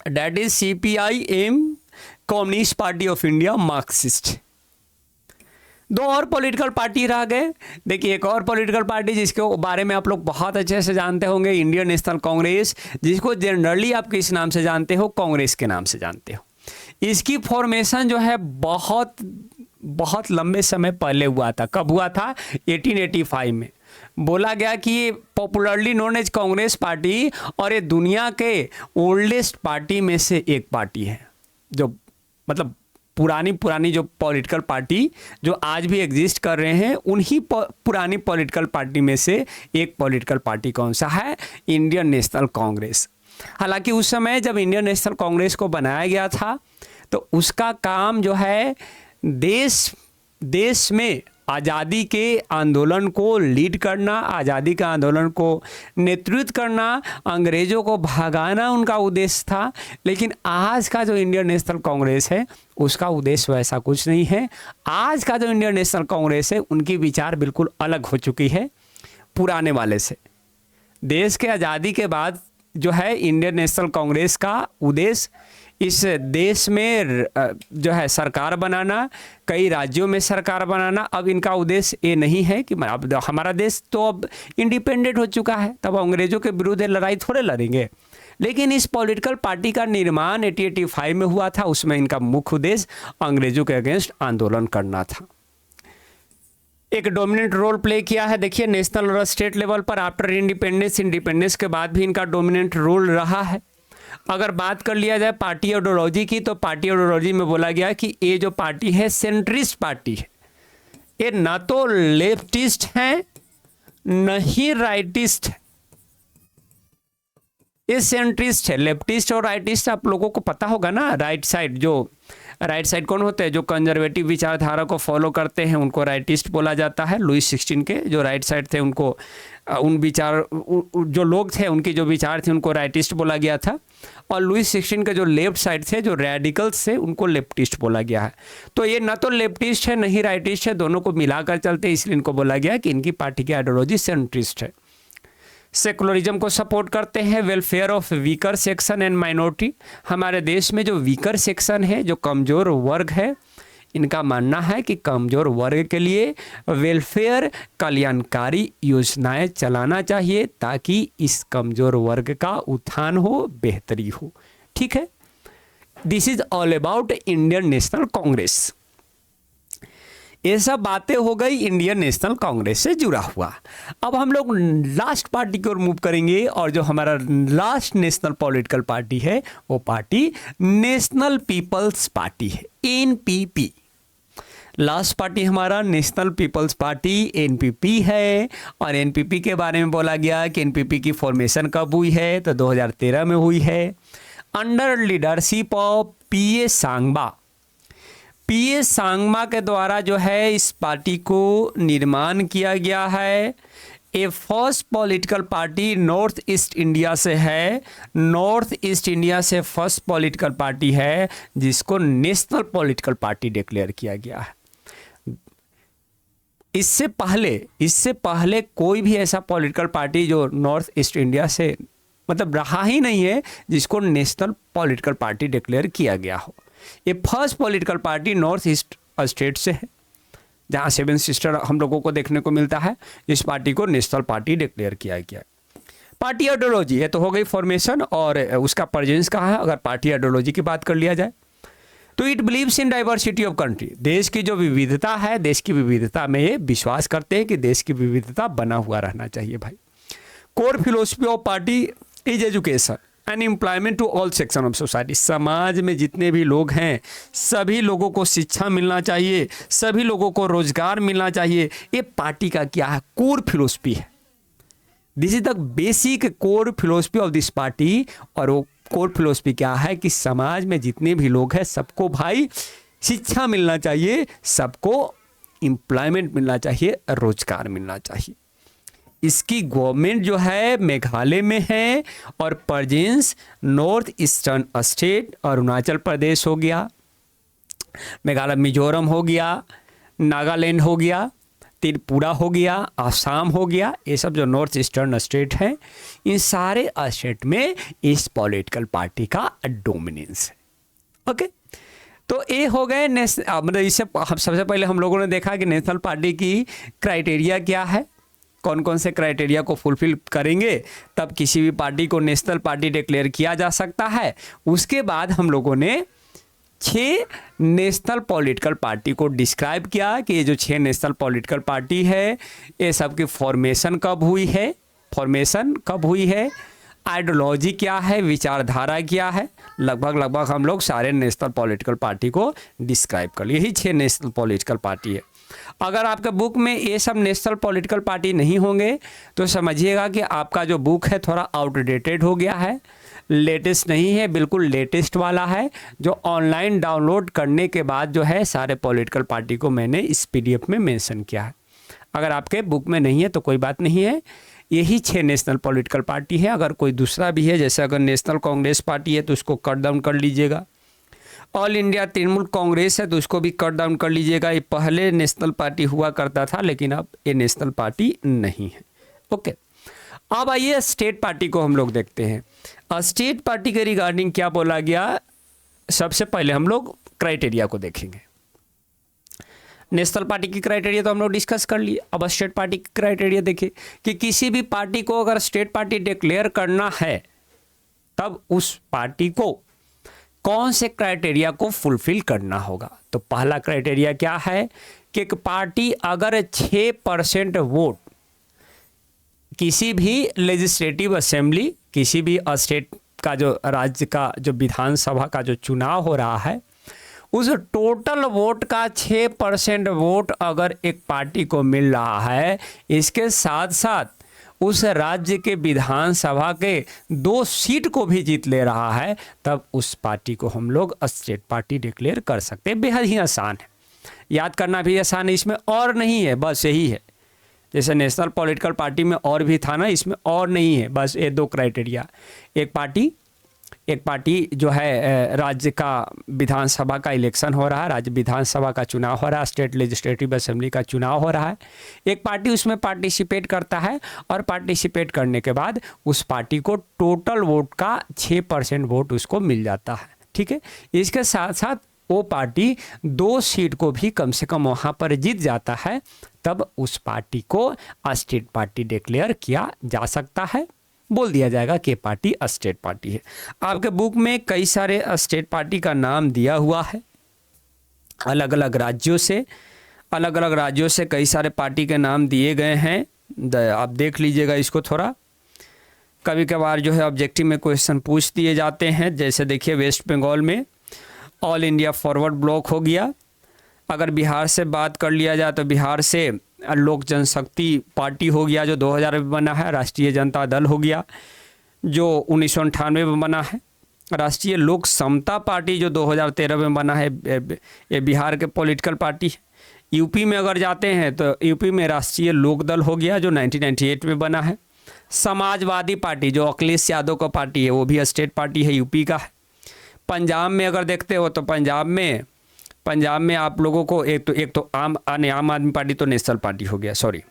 That is CPIM, Communist Party of India, Marxist. 2 और पॉलिटिकल पार्टी रह गए। देखिए, एक और पॉलिटिकल पार्टी जिसके बारे में आप लोग बहुत अच्छे से जानते होंगे, इंडियन नेशनल कांग्रेस, जिसको जनरली आप किस नाम से जानते हो? कांग्रेस के नाम से जानते हो। इसकी फॉर्मेशन जो है बहुत बहुत लंबे समय पहले हुआ था। कब हुआ था? 1885 में। बोला गया कि ये popularly known as Congress party और ये दुनिया के ओल्डेस्ट पार्टी में से एक पार्टी है, जो मतलब पुरानी जो पॉलिटिकल पार्टी जो आज भी एग्जिस्ट कर रहे हैं, उन्हीं पुरानी पॉलिटिकल पार्टी में से एक पॉलिटिकल पार्टी कौन सा है? इंडियन नेशनल कांग्रेस। हालांकि उस समय जब इंडियन नेशनल कांग्रेस को बनाया गया था तो उसका काम जो है देश में आज़ादी के आंदोलन को लीड करना, आज़ादी के आंदोलन को नेतृत्व करना, अंग्रेज़ों को भगाना उनका उद्देश्य था। लेकिन आज का जो इंडियन नेशनल कांग्रेस है उसका उद्देश्य वैसा कुछ नहीं है। आज का जो इंडियन नेशनल कांग्रेस है उनकी विचार बिल्कुल अलग हो चुकी है पुराने वाले से। देश के आज़ादी के बाद जो है इंडियन नेशनल कांग्रेस का उद्देश्य इस देश में जो है सरकार बनाना, कई राज्यों में सरकार बनाना। अब इनका उद्देश्य ये नहीं है कि अब हमारा देश तो अब इंडिपेंडेंट हो चुका है, तब अंग्रेज़ों के विरुद्ध लड़ाई थोड़े लड़ेंगे। लेकिन इस पॉलिटिकल पार्टी का निर्माण 1885 में हुआ था, उसमें इनका मुख्य उद्देश्य अंग्रेज़ों के अगेंस्ट आंदोलन करना था। एक डोमिनेंट रोल प्ले किया है। देखिए नेशनल और स्टेट लेवल पर आफ्टर इंडिपेंडेंस के बाद भी इनका डोमिनेंट रोल रहा है। अगर बात कर लिया जाए पार्टी आइडियोलॉजी की, तो पार्टी आइडियोलॉजी में बोला गया कि ये जो पार्टी है सेंट्रिस्ट पार्टी है। ये ना तो लेफ्टिस्ट है न ही राइटिस्ट है, ये सेंट्रिस्ट है। लेफ्टिस्ट और राइटिस्ट आप लोगों को पता होगा ना। राइट साइड कौन होते हैं? जो कंजर्वेटिव विचारधारा को फॉलो करते हैं उनको राइटिस्ट बोला जाता है। लुईस 16 के जो राइट साइड थे उनको जो लोग थे उनके जो विचार थे उनको राइटिस्ट बोला गया था। और लुईस 16 के जो लेफ्ट साइड थे, जो रेडिकल्स थे, उनको लेफ्टिस्ट बोला गया है। तो ये ना तो लेफ्टिस्ट है न ही राइटिस्ट है, दोनों को मिलाकर चलते हैं, इसलिए इनको बोला गया कि इनकी पार्टी की आइडियोलॉजी सेंट्रिस्ट है। सेकुलरिज्म को सपोर्ट करते हैं। Welfare of weaker section and minority. हमारे देश में जो वीकर सेक्शन है, जो कमज़ोर वर्ग है, इनका मानना है कि कमज़ोर वर्ग के लिए वेलफेयर कल्याणकारी योजनाएं चलाना चाहिए ताकि इस कमज़ोर वर्ग का उत्थान हो, बेहतरी हो। ठीक है, this is all about Indian National Congress. ये सब बातें हो गई इंडियन नेशनल कांग्रेस से जुड़ा हुआ। अब हम लोग लास्ट पार्टी की ओर मूव करेंगे और जो हमारा लास्ट नेशनल पॉलिटिकल पार्टी है वो पार्टी नेशनल पीपल्स पार्टी है, एनपीपी। लास्ट पार्टी हमारा नेशनल पीपल्स पार्टी एनपीपी है। और एनपीपी के बारे में बोला गया कि एनपीपी की फॉर्मेशन कब हुई है, तो 2013 में हुई है अंडर लीडरशिप ऑफ पीए सांगमा। पीए सांगमा के द्वारा जो है इस पार्टी को निर्माण किया गया है। A first political party North East India से है, नॉर्थ ईस्ट इंडिया से फर्स्ट पॉलिटिकल पार्टी है जिसको नेशनल पॉलिटिकल पार्टी डिक्लेयर किया गया है। इससे पहले कोई भी ऐसा पॉलिटिकल पार्टी जो नॉर्थ ईस्ट इंडिया से मतलब रहा ही नहीं है जिसको नेशनल पॉलिटिकल पार्टी डिक्लेयर किया गया हो। ये first political party North east state से है जहाँ 7 सिस्टर हम लोगों को देखने को मिलता है। इस पार्टी को नेशनल पार्टी डिक्लेयर किया गया। पार्टी आइडियोलॉजी ये तो हो गई फॉर्मेशन और उसका प्रेजेंस कहाँ है। अगर पार्टी आइडियोलॉजी की बात कर लिया जाए तो it believes in diversity of country. देश की जो विविधता है, देश की विविधता में ये विश्वास करते हैं कि देश की विविधता बना हुआ रहना चाहिए भाई। Core philosophy of party is education and employment to all section of society. समाज में जितने भी लोग हैं सभी लोगों को शिक्षा मिलना चाहिए, सभी लोगों को रोजगार मिलना चाहिए। ये पार्टी का क्या है? कोर फिलोसफी है। This is the basic core philosophy of this party. और वो कोर फिलोसफी क्या है कि समाज में जितने भी लोग हैं सबको भाई शिक्षा मिलना चाहिए, सबको एम्प्लॉयमेंट मिलना चाहिए, रोजगार मिलना चाहिए। इसकी गवर्नमेंट जो है मेघालय में है और presence North Eastern state, Arunachal Pradesh हो गया, मेघालय मिजोरम हो गया, नागालैंड हो गया, त्रिपुरा हो गया, आसाम हो गया। ये सब जो नॉर्थ ईस्टर्न स्टेट हैं, इन सारे स्टेट में इस पॉलिटिकल पार्टी का डोमिनेंस है। ओके, तो ये हो गए मतलब इससे सबसे पहले हम लोगों ने देखा कि नेशनल पार्टी की क्राइटेरिया क्या है, कौन कौन से क्राइटेरिया को फुलफिल करेंगे तब किसी भी पार्टी को नेशनल पार्टी डिक्लेयर किया जा सकता है। उसके बाद हम लोगों ने 6 नेशनल पॉलिटिकल पार्टी को डिस्क्राइब किया कि ये जो 6 नेशनल पॉलिटिकल पार्टी है ये सब की फॉर्मेशन कब हुई है, आइडियोलॉजी क्या है, विचारधारा क्या है। लगभग हम लोग सारे नेशनल पॉलिटिकल पार्टी को डिस्क्राइब कर लिए। यही 6 नेशनल पॉलिटिकल पार्टी है। अगर आपके बुक में ये सब नेशनल पॉलिटिकल पार्टी नहीं होंगे तो समझिएगा कि आपका जो बुक है थोड़ा आउटडेटेड हो गया है, लेटेस्ट नहीं है, बिल्कुल लेटेस्ट वाला है, जो ऑनलाइन डाउनलोड करने के बाद जो है सारे पॉलिटिकल पार्टी को मैंने इस PDF में मेंशन किया है। अगर आपके बुक में नहीं है तो कोई बात नहीं है, यही 6 नेशनल पॉलिटिकल पार्टी है। अगर कोई दूसरा भी है, जैसे अगर नेशनल कांग्रेस पार्टी है तो उसको कट डाउन कर लीजिएगा, ऑल इंडिया तृणमूल कांग्रेस है तो उसको भी कट डाउन कर लीजिएगा। ये पहले नेशनल पार्टी हुआ करता था लेकिन अब ये नेशनल पार्टी नहीं है। ओके, अब आइए स्टेट पार्टी को हम लोग देखते हैं। स्टेट पार्टी के रिगार्डिंग क्या बोला गया, सबसे पहले हम लोग क्राइटेरिया को देखेंगे। नेशनल पार्टी की क्राइटेरिया तो हम लोग डिस्कस कर लिए। अब स्टेट पार्टी की क्राइटेरिया देखिए कि किसी भी पार्टी को अगर स्टेट पार्टी डिक्लेयर करना है तब उस पार्टी को कौन से क्राइटेरिया को फुलफिल करना होगा। तो पहला क्राइटेरिया क्या है कि एक पार्टी अगर 6% वोट किसी भी लेजिस्लेटिव असेंबली, किसी भी स्टेट का जो राज्य का जो विधानसभा का जो चुनाव हो रहा है उस टोटल वोट का 6% वोट अगर एक पार्टी को मिल रहा है, इसके साथ साथ उस राज्य के विधानसभा के 2 सीट को भी जीत ले रहा है, तब उस पार्टी को हम लोग स्टेट पार्टी डिक्लेयर कर सकते हैं। बेहद ही आसान है, याद करना भी आसान है, इसमें और नहीं है, बस यही है। जैसे नेशनल पॉलिटिकल पार्टी में और भी था ना, इसमें और नहीं है, बस ये 2 क्राइटेरिया। एक पार्टी जो है राज्य का विधानसभा का इलेक्शन हो रहा है, राज्य विधानसभा का चुनाव हो रहा है, स्टेट लेजिस्लेटिव असेंबली का चुनाव हो रहा है, एक पार्टी उसमें पार्टिसिपेट करता है और पार्टिसिपेट करने के बाद उस पार्टी को टोटल वोट का 6% वोट उसको मिल जाता है। ठीक है, इसके साथ साथ वो पार्टी 2 सीट को भी कम से कम वहाँ पर जीत जाता है, तब उस पार्टी को स्टेट पार्टी डिक्लेयर किया जा सकता है, बोल दिया जाएगा कि पार्टी स्टेट पार्टी है। आपके बुक में कई सारे स्टेट पार्टी का नाम दिया हुआ है, अलग अलग राज्यों से कई सारे पार्टी के नाम दिए गए हैं। आप देख लीजिएगा इसको थोड़ा। कभी कभार जो है ऑब्जेक्टिव में क्वेश्चन पूछ दिए जाते हैं। जैसे देखिए वेस्ट बंगाल में ऑल इंडिया फॉरवर्ड ब्लॉक हो गया। अगर बिहार से बात कर लिया जाए तो बिहार से लोक जनशक्ति पार्टी हो गया जो 2000 में बना है। राष्ट्रीय जनता दल हो गया जो 1998 में बना है। राष्ट्रीय लोक समता पार्टी जो 2013 में बना है, ये बिहार के पॉलिटिकल पार्टी है। यूपी में अगर जाते हैं तो यूपी में राष्ट्रीय लोक दल हो गया जो 1998 में बना है। समाजवादी पार्टी जो अखिलेश यादव का पार्टी है वो भी स्टेट पार्टी है, यूपी का है। पंजाब में अगर देखते हो तो पंजाब में आप लोगों को एक तो आम आदमी पार्टी तो नेशनल पार्टी हो गया, सॉरी,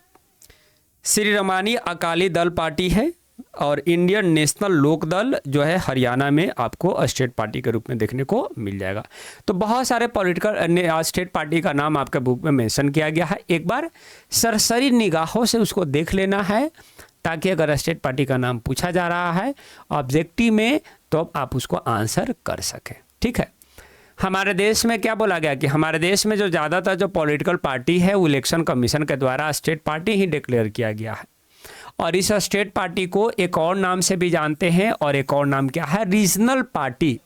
श्री रमानी अकाली दल पार्टी है और इंडियन नेशनल लोक दल जो है हरियाणा में आपको स्टेट पार्टी के रूप में देखने को मिल जाएगा। तो बहुत सारे पॉलिटिकल स्टेट पार्टी का नाम आपके बुक में मेंशन किया गया है। एक बार सरसरी निगाहों से उसको देख लेना है ताकि अगर स्टेट पार्टी का नाम पूछा जा रहा है ऑब्जेक्टिव में तो आप उसको आंसर कर सकें। ठीक है, हमारे देश में क्या बोला गया कि हमारे देश में जो ज़्यादातर जो पॉलिटिकल पार्टी है वो इलेक्शन कमीशन के द्वारा स्टेट पार्टी ही डिक्लेयर किया गया है। और इस स्टेट पार्टी को एक और नाम से भी जानते हैं और एक और नाम क्या है, रीजनल पार्टी।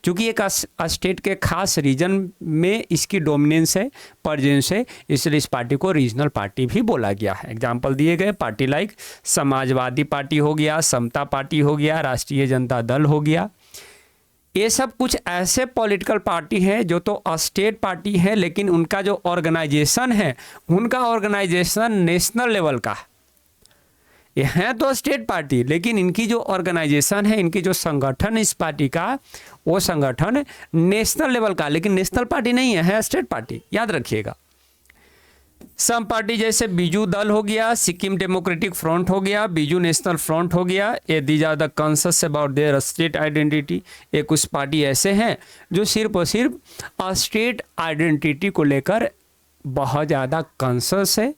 क्योंकि एक स्टेट के खास रीजन में इसकी डोमिनेंस है, परजेंस है, इसलिए इस पार्टी को रीजनल पार्टी भी बोला गया है। एग्जाम्पल दिए गए पार्टी लाइक समाजवादी पार्टी हो गया, समता पार्टी हो गया, राष्ट्रीय जनता दल हो गया। ये सब कुछ ऐसे पॉलिटिकल पार्टी हैं जो तो स्टेट पार्टी है लेकिन उनका जो ऑर्गेनाइजेशन है उनका ऑर्गेनाइजेशन नेशनल लेवल का है। ये हैं तो स्टेट पार्टी लेकिन इनकी जो ऑर्गेनाइजेशन है, इनकी जो संगठन इस पार्टी का, वो संगठन नेशनल लेवल का, लेकिन नेशनल पार्टी नहीं है स्टेट पार्टी, याद रखिएगा। सम पार्टी जैसे बीजू दल हो गया, सिक्किम डेमोक्रेटिक फ्रंट हो गया, बीजू नेशनल फ्रंट हो गया, ये these are the conscious about their state identity. ये कुछ पार्टी ऐसे हैं जो सिर्फ और सिर्फ स्टेट आइडेंटिटी को लेकर बहुत ज़्यादा कॉन्शियस है।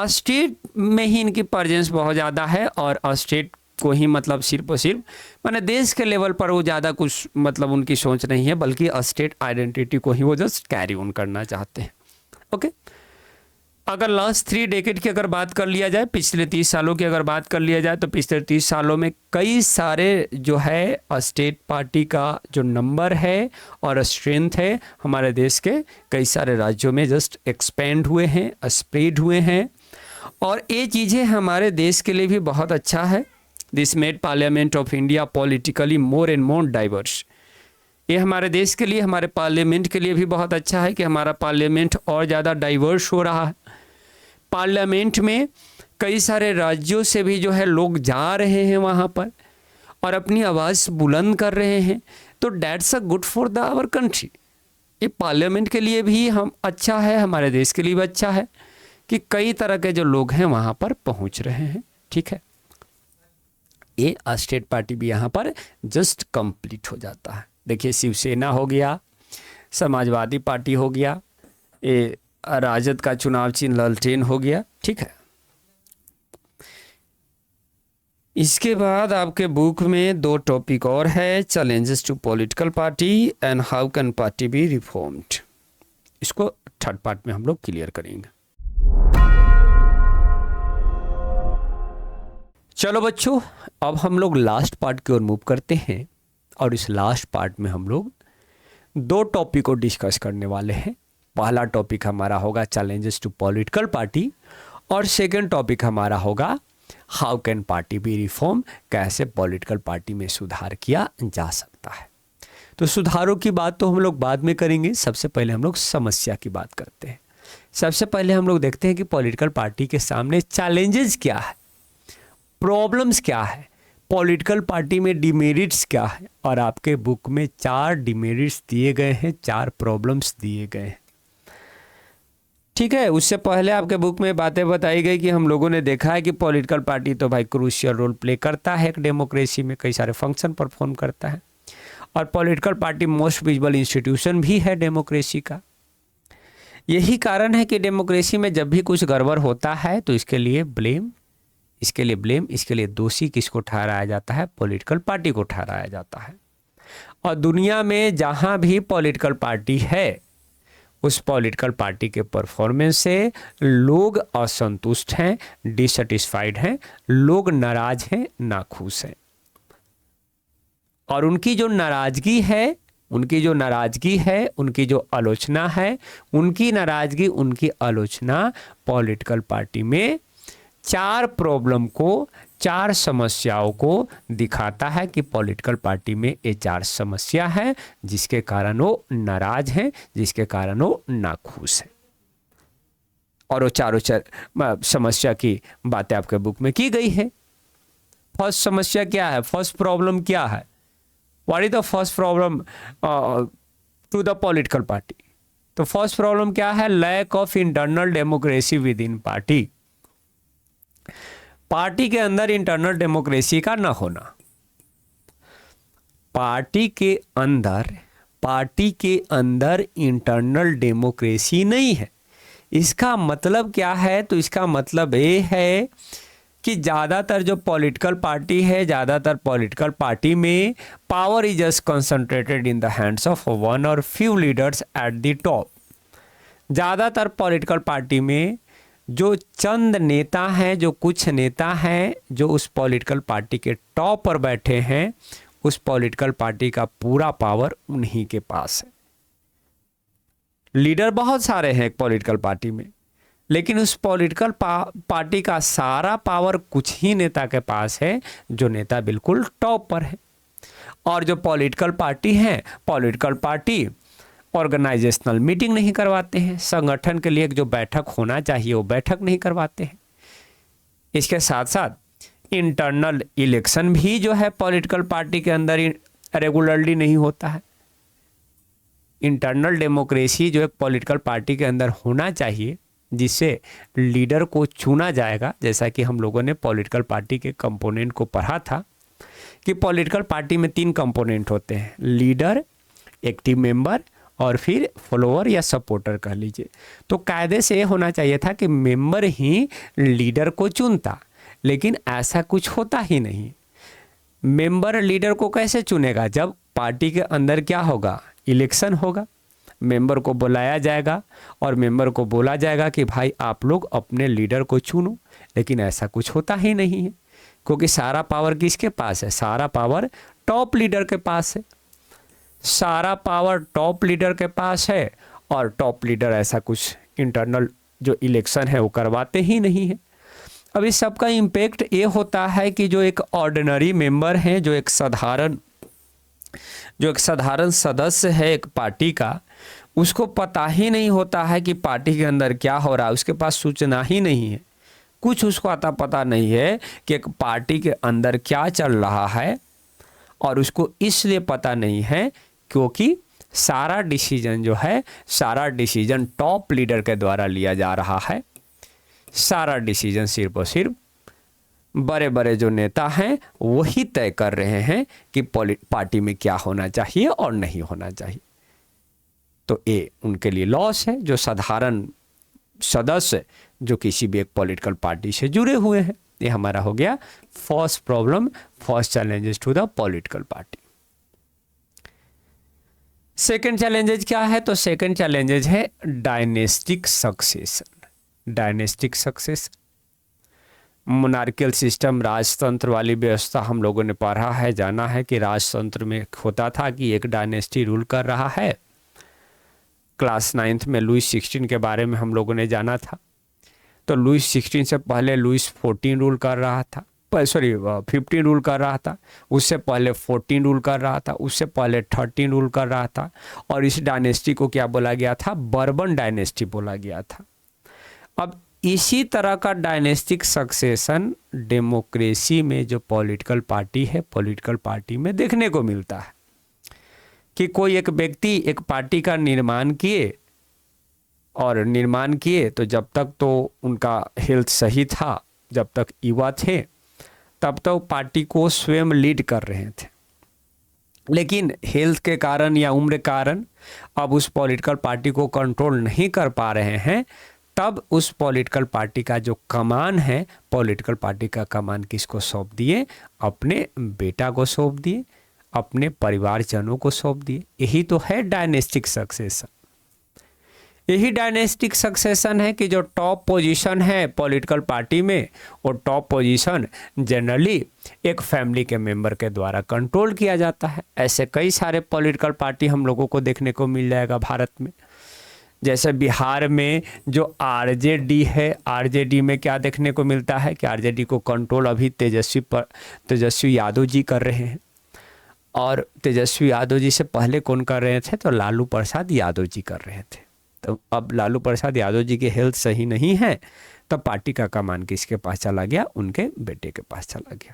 स्टेट में ही इनकी प्रेजेंस बहुत ज़्यादा है और स्टेट को ही मतलब सिर्फ और सिर्फ माने देश के लेवल पर वो ज़्यादा कुछ मतलब उनकी सोच नहीं है, बल्कि स्टेट आइडेंटिटी को ही वो जस्ट कैरी ऑन करना चाहते हैं। ओके, अगर लास्ट 3 डेकेड की अगर बात कर लिया जाए, पिछले 30 सालों की अगर बात कर लिया जाए, तो पिछले 30 सालों में कई सारे जो है स्टेट पार्टी का जो नंबर है और स्ट्रेंथ है हमारे देश के कई सारे राज्यों में जस्ट एक्सपेंड हुए हैं, स्प्रेड हुए हैं। और ये चीज़ें हमारे देश के लिए भी बहुत अच्छा है। This made parliament of India politically more and more diverse. ये हमारे देश के लिए, हमारे पार्लियामेंट के लिए भी बहुत अच्छा है कि हमारा पार्लियामेंट और ज़्यादा डाइवर्स हो रहा है। पार्लियामेंट में कई सारे राज्यों से भी जो है लोग जा रहे हैं वहाँ पर और अपनी आवाज़ बुलंद कर रहे हैं, तो that's a good for the our country. ये पार्लियामेंट के लिए भी हम अच्छा है, हमारे देश के लिए भी अच्छा है कि कई तरह के जो लोग हैं वहाँ पर पहुँच रहे हैं। ठीक है, ये स्टेट पार्टी भी यहाँ पर जस्ट कंप्लीट हो जाता है। देखिए, शिवसेना हो गया, समाजवादी पार्टी हो गया, ये राजद का चुनाव चिन्ह लालटेन हो गया। ठीक है, इसके बाद आपके बुक में 2 टॉपिक और है, challenges to political party and how can party be reformed. इसको थर्ड पार्ट में हम लोग क्लियर करेंगे। चलो बच्चों, अब हम लोग लास्ट पार्ट की ओर मूव करते हैं और इस लास्ट पार्ट में हम लोग 2 टॉपिक को डिस्कस करने वाले हैं। पहला टॉपिक हमारा होगा चैलेंजेस टू पॉलिटिकल पार्टी और सेकंड टॉपिक हमारा होगा how can party B reform, कैसे पॉलिटिकल पार्टी में सुधार किया जा सकता है। तो सुधारों की बात तो हम लोग बाद में करेंगे, सबसे पहले हम लोग समस्या की बात करते हैं। सबसे पहले हम लोग देखते हैं कि पॉलिटिकल पार्टी के सामने चैलेंजेस क्या है, प्रॉब्लम्स क्या है, पॉलिटिकल पार्टी में डिमेरिट्स क्या है। और आपके बुक में 4 डिमेरिट्स दिए गए हैं, 4 प्रॉब्लम्स दिए गए हैं। ठीक है, उससे पहले आपके बुक में बातें बताई गई कि हम लोगों ने देखा है कि पॉलिटिकल पार्टी तो भाई क्रूशियल रोल प्ले करता है एक डेमोक्रेसी में, कई सारे फंक्शन परफॉर्म करता है और political party most visible institution भी है डेमोक्रेसी का। यही कारण है कि डेमोक्रेसी में जब भी कुछ गड़बड़ होता है तो इसके लिए दोषी किसको ठहराया जाता है? पॉलिटिकल पार्टी को ठहराया जाता है। और दुनिया में जहां भी पॉलिटिकल पार्टी है, उस पॉलिटिकल पार्टी के परफॉर्मेंस से लोग असंतुष्ट हैं, डिससेटिस्फाइड हैं, लोग नाराज हैं, नाखुश हैं। और उनकी जो नाराजगी है, उनकी जो आलोचना है, उनकी नाराजगी, उनकी आलोचना पॉलिटिकल पार्टी में 4 प्रॉब्लम को, 4 समस्याओं को दिखाता है कि पॉलिटिकल पार्टी में ये 4 समस्या है जिसके कारण वो नाराज हैं, जिसके कारण वो नाखुश हैं। और वो चारों समस्या की बातें आपके बुक में की गई है। फर्स्ट समस्या क्या है? फर्स्ट प्रॉब्लम क्या है? What is the first problem to the political party? तो फर्स्ट प्रॉब्लम क्या है? Lack of internal democracy within party. Party के अंदर इंटरनल डेमोक्रेसी का न होना। पार्टी के अंदर इंटरनल डेमोक्रेसी नहीं है। इसका मतलब क्या है? तो इसका मतलब ये है कि ज़्यादातर जो पॉलिटिकल पार्टी है, ज़्यादातर पॉलिटिकल पार्टी में power is just concentrated in the hands of one or few leaders at the top. ज़्यादातर पॉलिटिकल पार्टी में जो चंद नेता हैं, जो कुछ नेता हैं, जो उस पॉलिटिकल पार्टी के टॉप पर बैठे हैं, उस पॉलिटिकल पार्टी का पूरा पावर उन्हीं के पास है। लीडर बहुत सारे हैं एक पॉलिटिकल पार्टी में, लेकिन उस पॉलिटिकल पार्टी का सारा पावर कुछ ही नेता के पास है, जो नेता बिल्कुल टॉप पर है। और जो पॉलिटिकल पार्टी है, पॉलिटिकल पार्टी ऑर्गेनाइजेशनल मीटिंग नहीं करवाते हैं, संगठन के लिए जो बैठक होना चाहिए वो बैठक नहीं करवाते हैं। इसके साथ साथ इंटरनल इलेक्शन भी जो है पॉलिटिकल पार्टी के अंदर रेगुलरली नहीं होता है। इंटरनल डेमोक्रेसी जो एक पॉलिटिकल पार्टी के अंदर होना चाहिए, जिससे लीडर को चुना जाएगा, जैसा कि हम लोगों ने पॉलिटिकल पार्टी के कंपोनेंट को पढ़ा था कि पॉलिटिकल पार्टी में 3 कंपोनेंट होते हैं, लीडर, एक्टिव मेंबर और फिर फॉलोअर या सपोर्टर कह लीजिए। तो कायदे से ये होना चाहिए था कि मेंबर ही लीडर को चुनता, लेकिन ऐसा कुछ होता ही नहीं। मेंबर लीडर को कैसे चुनेगा? जब पार्टी के अंदर क्या होगा, इलेक्शन होगा, मेंबर को बुलाया जाएगा और मेंबर को बोला जाएगा कि भाई आप लोग अपने लीडर को चुनो। लेकिन ऐसा कुछ होता ही नहीं है, क्योंकि सारा पावर किसके पास है? सारा पावर टॉप लीडर के पास है। सारा पावर टॉप लीडर के पास है और टॉप लीडर ऐसा कुछ इंटरनल जो इलेक्शन है वो करवाते ही नहीं है। अब इस सब का इम्पैक्ट ये होता है कि जो एक ऑर्डिनरी मेंबर है, जो एक साधारण सदस्य है एक पार्टी का, उसको पता ही नहीं होता है कि पार्टी के अंदर क्या हो रहा है। उसके पास सूचना ही नहीं है, कुछ उसको आता पता नहीं है कि एक पार्टी के अंदर क्या चल रहा है। और उसको इसलिए पता नहीं है क्योंकि सारा डिसीजन जो है, सारा डिसीजन टॉप लीडर के द्वारा लिया जा रहा है। सारा डिसीजन सिर्फ और सिर्फ बड़े बड़े जो नेता हैं वही तय कर रहे हैं कि पार्टी में क्या होना चाहिए और नहीं होना चाहिए। तो ये उनके लिए लॉस है, जो साधारण सदस्य जो किसी भी एक पॉलिटिकल पार्टी से जुड़े हुए हैं। ये हमारा हो गया first problem, first challenges to the political party. Second challenges क्या है? तो सेकंड चैलेंजेस है dynastic succession. Dynastic succession, monarchial system, राजतंत्र वाली व्यवस्था हम लोगों ने पढ़ा है, जाना है कि राजतंत्र में होता था कि एक डायनेस्टी रूल कर रहा है। क्लास 9th में लुइस 16 के बारे में हम लोगों ने जाना था। तो लुइस 16 से पहले लुइस 14 रूल कर रहा था, 15 रूल कर रहा था, उससे पहले 14 रूल कर रहा था, उससे पहले 13 रूल कर रहा था। और इस डायनेस्टी को क्या बोला गया था? बर्बन डायनेस्टी बोला गया था। अब इसी तरह का डायनेस्टिक सक्सेशन डेमोक्रेसी में जो पॉलिटिकल पार्टी है, पॉलिटिकल पार्टी में देखने को मिलता है कि कोई एक व्यक्ति एक पार्टी का निर्माण किए तो जब तक तो उनका हेल्थ सही था, जब तक युवा थे तब तो पार्टी को स्वयं लीड कर रहे थे। लेकिन हेल्थ के कारण या उम्र के कारण अब उस पॉलिटिकल पार्टी को कंट्रोल नहीं कर पा रहे हैं। तब उस पॉलिटिकल पार्टी का जो कमान है, पॉलिटिकल पार्टी का कमान किसको सौंप दिए? अपने बेटा को सौंप दिए, अपने परिवारजनों को सौंप दिए। यही तो है डायनेस्टिक सक्सेशन। यही डायनेस्टिक सक्सेशन है कि जो टॉप पोजीशन है पॉलिटिकल पार्टी में, वो टॉप पोजीशन जनरली एक फैमिली के मेंबर के द्वारा कंट्रोल किया जाता है। ऐसे कई सारे पॉलिटिकल पार्टी हम लोगों को देखने को मिल जाएगा भारत में। जैसे बिहार में जो आरजेडी है, आरजेडी में क्या देखने को मिलता है कि आरजेडी को कंट्रोल अभी तेजस्वी यादव जी कर रहे हैं। और तेजस्वी यादव जी से पहले कौन कर रहे थे? तो लालू प्रसाद यादव जी कर रहे थे। तो अब लालू प्रसाद यादव जी की हेल्थ सही नहीं है, तब पार्टी का कमान किसके पास चला गया? उनके बेटे के पास चला गया।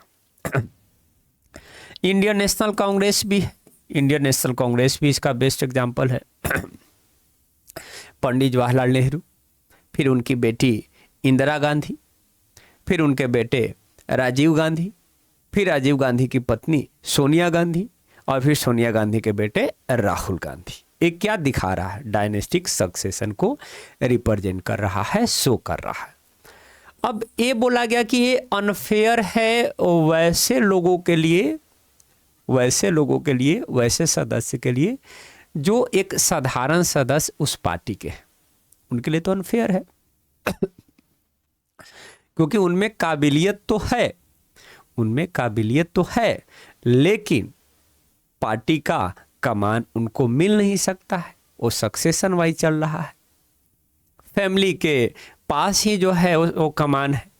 इंडियन नेशनल कांग्रेस भी है, इंडियन नेशनल कांग्रेस भी इसका बेस्ट एग्जाम्पल है। पंडित जवाहरलाल नेहरू, फिर उनकी बेटी इंदिरा गांधी, फिर उनके बेटे राजीव गांधी, फिर राजीव गांधी की पत्नी सोनिया गांधी, और फिर सोनिया गांधी के बेटे राहुल गांधी। ये क्या दिखा रहा है? डायनेस्टिक सक्सेशन को रिप्रेजेंट कर रहा है, शो कर रहा है। अब ये बोला गया कि ये अनफेयर है वैसे लोगों के लिए, वैसे सदस्य के लिए जो एक साधारण सदस्य उस पार्टी के हैं, उनके लिए तो अनफेयर है। क्योंकि उनमें काबिलियत तो है, लेकिन पार्टी का कमान उनको मिल नहीं सकता है। वो सक्सेशन वाइज चल रहा है, फैमिली के पास ही जो है वो कमान है।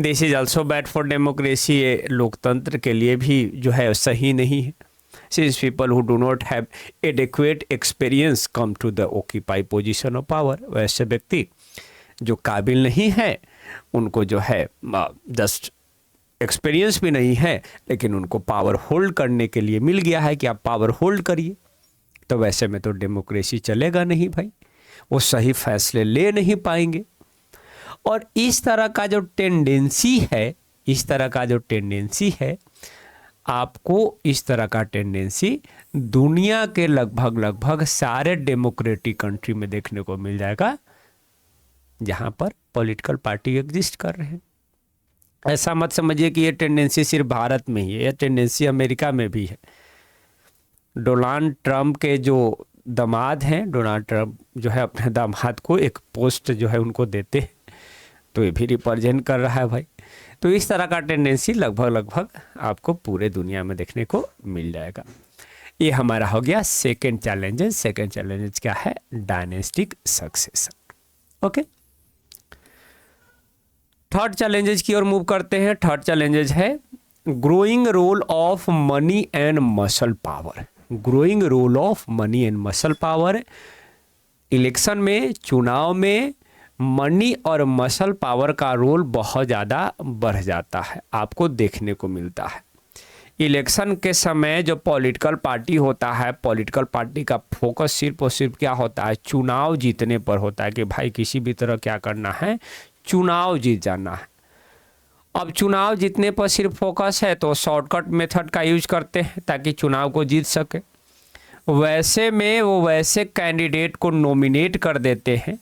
This is also bad for democracy. ये लोकतंत्र के लिए भी जो है सही नहीं है। Since people who do not have adequate experience come to the occupy position of power, वैसे व्यक्ति जो काबिल नहीं है, उनको जो है जस्ट एक्सपीरियंस भी नहीं है, लेकिन उनको पावर होल्ड करने के लिए मिल गया है कि आप पावर होल्ड करिए। तो वैसे में तो डेमोक्रेसी चलेगा नहीं भाई, वो सही फैसले ले नहीं पाएंगे। और इस तरह का जो टेंडेंसी है, आपको इस तरह का टेंडेंसी दुनिया के लगभग सारे डेमोक्रेटिक कंट्री में देखने को मिल जाएगा जहां पर पॉलिटिकल पार्टी एग्जिस्ट कर रहे हैं। ऐसा मत समझिए कि ये टेंडेंसी सिर्फ भारत में ही है, ये टेंडेंसी अमेरिका में भी है। डोनाल्ड ट्रंप के जो दामाद हैं, डोनाल्ड ट्रंप जो है अपने दामाद को एक पोस्ट जो है उनको देते हैं, तो ये भी रिप्रेजेंट कर रहा है भाई। तो इस तरह का टेंडेंसी लगभग आपको पूरे दुनिया में देखने को मिल जाएगा। ये हमारा हो गया सेकेंड चैलेंजेस। सेकेंड चैलेंजेस क्या है? Dynastic succession. Okay, third challenges की ओर मूव करते हैं। थर्ड चैलेंजेस है growing role of money and muscle power. Growing role of money and muscle power. Election में, चुनाव में मनी और मसल पावर का रोल बहुत ज़्यादा बढ़ जाता है, आपको देखने को मिलता है। इलेक्शन के समय जो पॉलिटिकल पार्टी होता है, पॉलिटिकल पार्टी का फोकस सिर्फ और सिर्फ क्या होता है? चुनाव जीतने पर होता है कि भाई किसी भी तरह क्या करना है? चुनाव जीत जाना है। अब चुनाव जीतने पर सिर्फ फोकस है तो शॉर्टकट मेथड का यूज करते हैं ताकि चुनाव को जीत सके। वैसे में वो वैसे कैंडिडेट को नॉमिनेट कर देते हैं,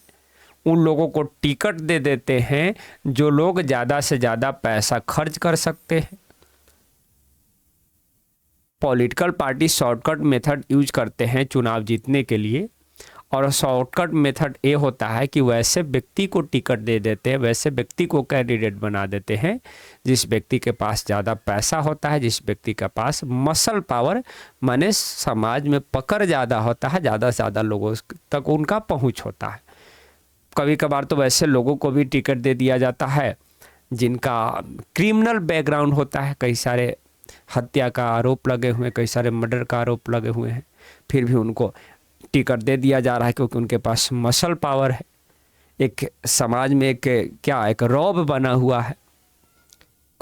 उन लोगों को टिकट दे देते हैं जो लोग ज़्यादा से ज़्यादा पैसा खर्च कर सकते हैं। Political party shortcut method use करते हैं चुनाव जीतने के लिए, और शॉर्टकट मेथड ये होता है कि वैसे व्यक्ति को टिकट दे देते हैं, वैसे व्यक्ति को कैंडिडेट बना देते हैं जिस व्यक्ति के पास ज़्यादा पैसा होता है, जिस व्यक्ति के पास मसल पावर माने समाज में पकड़ ज़्यादा होता है, ज़्यादा से ज़्यादा लोगों तक उनका पहुंच होता है। कभी कभार तो वैसे लोगों को भी टिकट दे दिया जाता है जिनका क्रिमिनल बैकग्राउंड होता है, कई सारे हत्या का आरोप लगे हुए हैं, कई सारे मर्डर का आरोप लगे हुए हैं, फिर भी उनको टिकट दे दिया जा रहा है क्योंकि उनके पास मसल पावर है। एक समाज में एक रौब बना हुआ है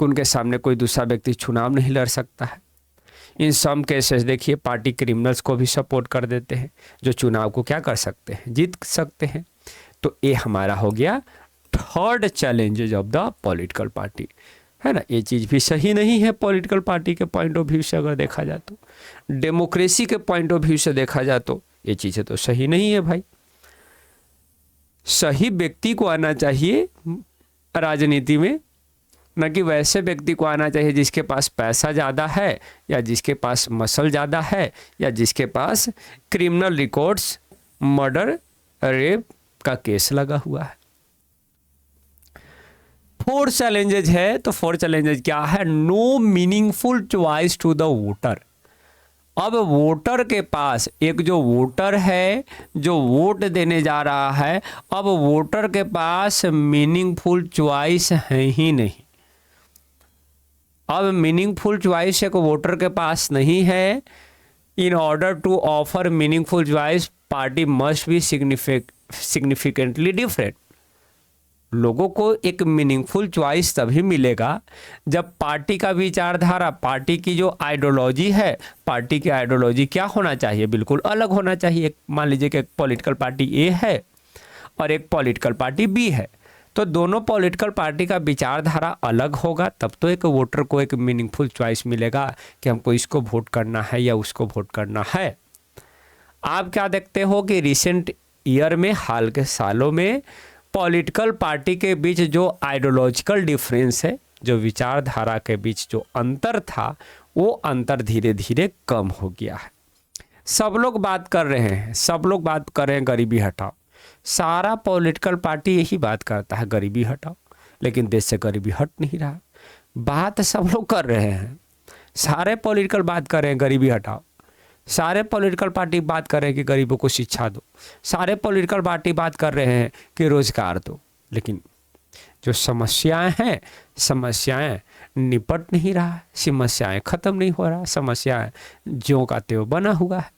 कि उनके सामने कोई दूसरा व्यक्ति चुनाव नहीं लड़ सकता है। इन सम केसेस देखिए पार्टी क्रिमिनल्स को भी सपोर्ट कर देते हैं जो चुनाव को क्या कर सकते हैं? जीत सकते हैं। तो ये हमारा हो गया third challenges of the political party, है ना। ये चीज़ भी सही नहीं है पॉलिटिकल पार्टी के पॉइंट ऑफ व्यू से अगर देखा जाए तो, डेमोक्रेसी के पॉइंट ऑफ व्यू से देखा जाए तो ये चीज़ें तो सही नहीं है भाई। सही व्यक्ति को आना चाहिए राजनीति में, न कि वैसे व्यक्ति को आना चाहिए जिसके पास पैसा ज़्यादा है, या जिसके पास मसल ज़्यादा है, या जिसके पास क्रिमिनल रिकॉर्ड्स, मर्डर, रेप का केस लगा हुआ है। फोर्थ चैलेंजेज है, तो फोर्थ चैलेंजेज क्या है? No meaningful choice to the voter. अब वोटर के पास, एक जो वोटर है जो वोट देने जा रहा है, अब वोटर के पास मीनिंगफुल चॉइस है ही नहीं। अब मीनिंगफुल चॉइस एक वोटर के पास नहीं है। In order to offer meaningful choice party must be significantly different. लोगों को एक मीनिंगफुल चॉइस तभी मिलेगा जब पार्टी का विचारधारा, पार्टी की जो आइडियोलॉजी है, पार्टी की आइडियोलॉजी क्या होना चाहिए? बिल्कुल अलग होना चाहिए। मान लीजिए कि एक पॉलिटिकल पार्टी ए है और एक पॉलिटिकल पार्टी बी है, तो दोनों पॉलिटिकल पार्टी का विचारधारा अलग होगा, तब तो एक वोटर को एक मीनिंगफुल चॉइस मिलेगा कि हमको इसको वोट करना है या उसको वोट करना है। आप क्या देखते हो कि रिसेंट ईयर में, हाल के सालों में पॉलिटिकल पार्टी के बीच जो आइडियोलॉजिकल डिफरेंस है, जो विचारधारा के बीच जो अंतर था, वो अंतर धीरे धीरे कम हो गया है। सब लोग बात कर रहे हैं, सब लोग बात कर रहे हैं गरीबी हटाओ, सारा पॉलिटिकल पार्टी यही बात करता है गरीबी हटाओ, लेकिन देश से गरीबी हट नहीं रहा। बात सब लोग कर रहे हैं, सारे पॉलिटिकल बात कर रहे हैं गरीबी हटाओ, सारे पॉलिटिकल पार्टी बात कर रहे हैं कि गरीबों को शिक्षा दो, सारे पॉलिटिकल पार्टी बात कर रहे हैं कि रोजगार दो, लेकिन जो समस्याएं हैं, समस्याएं निपट नहीं रहा है, समस्याएं खत्म नहीं हो रहा, समस्याएं ज्यों का त्यों बना हुआ है।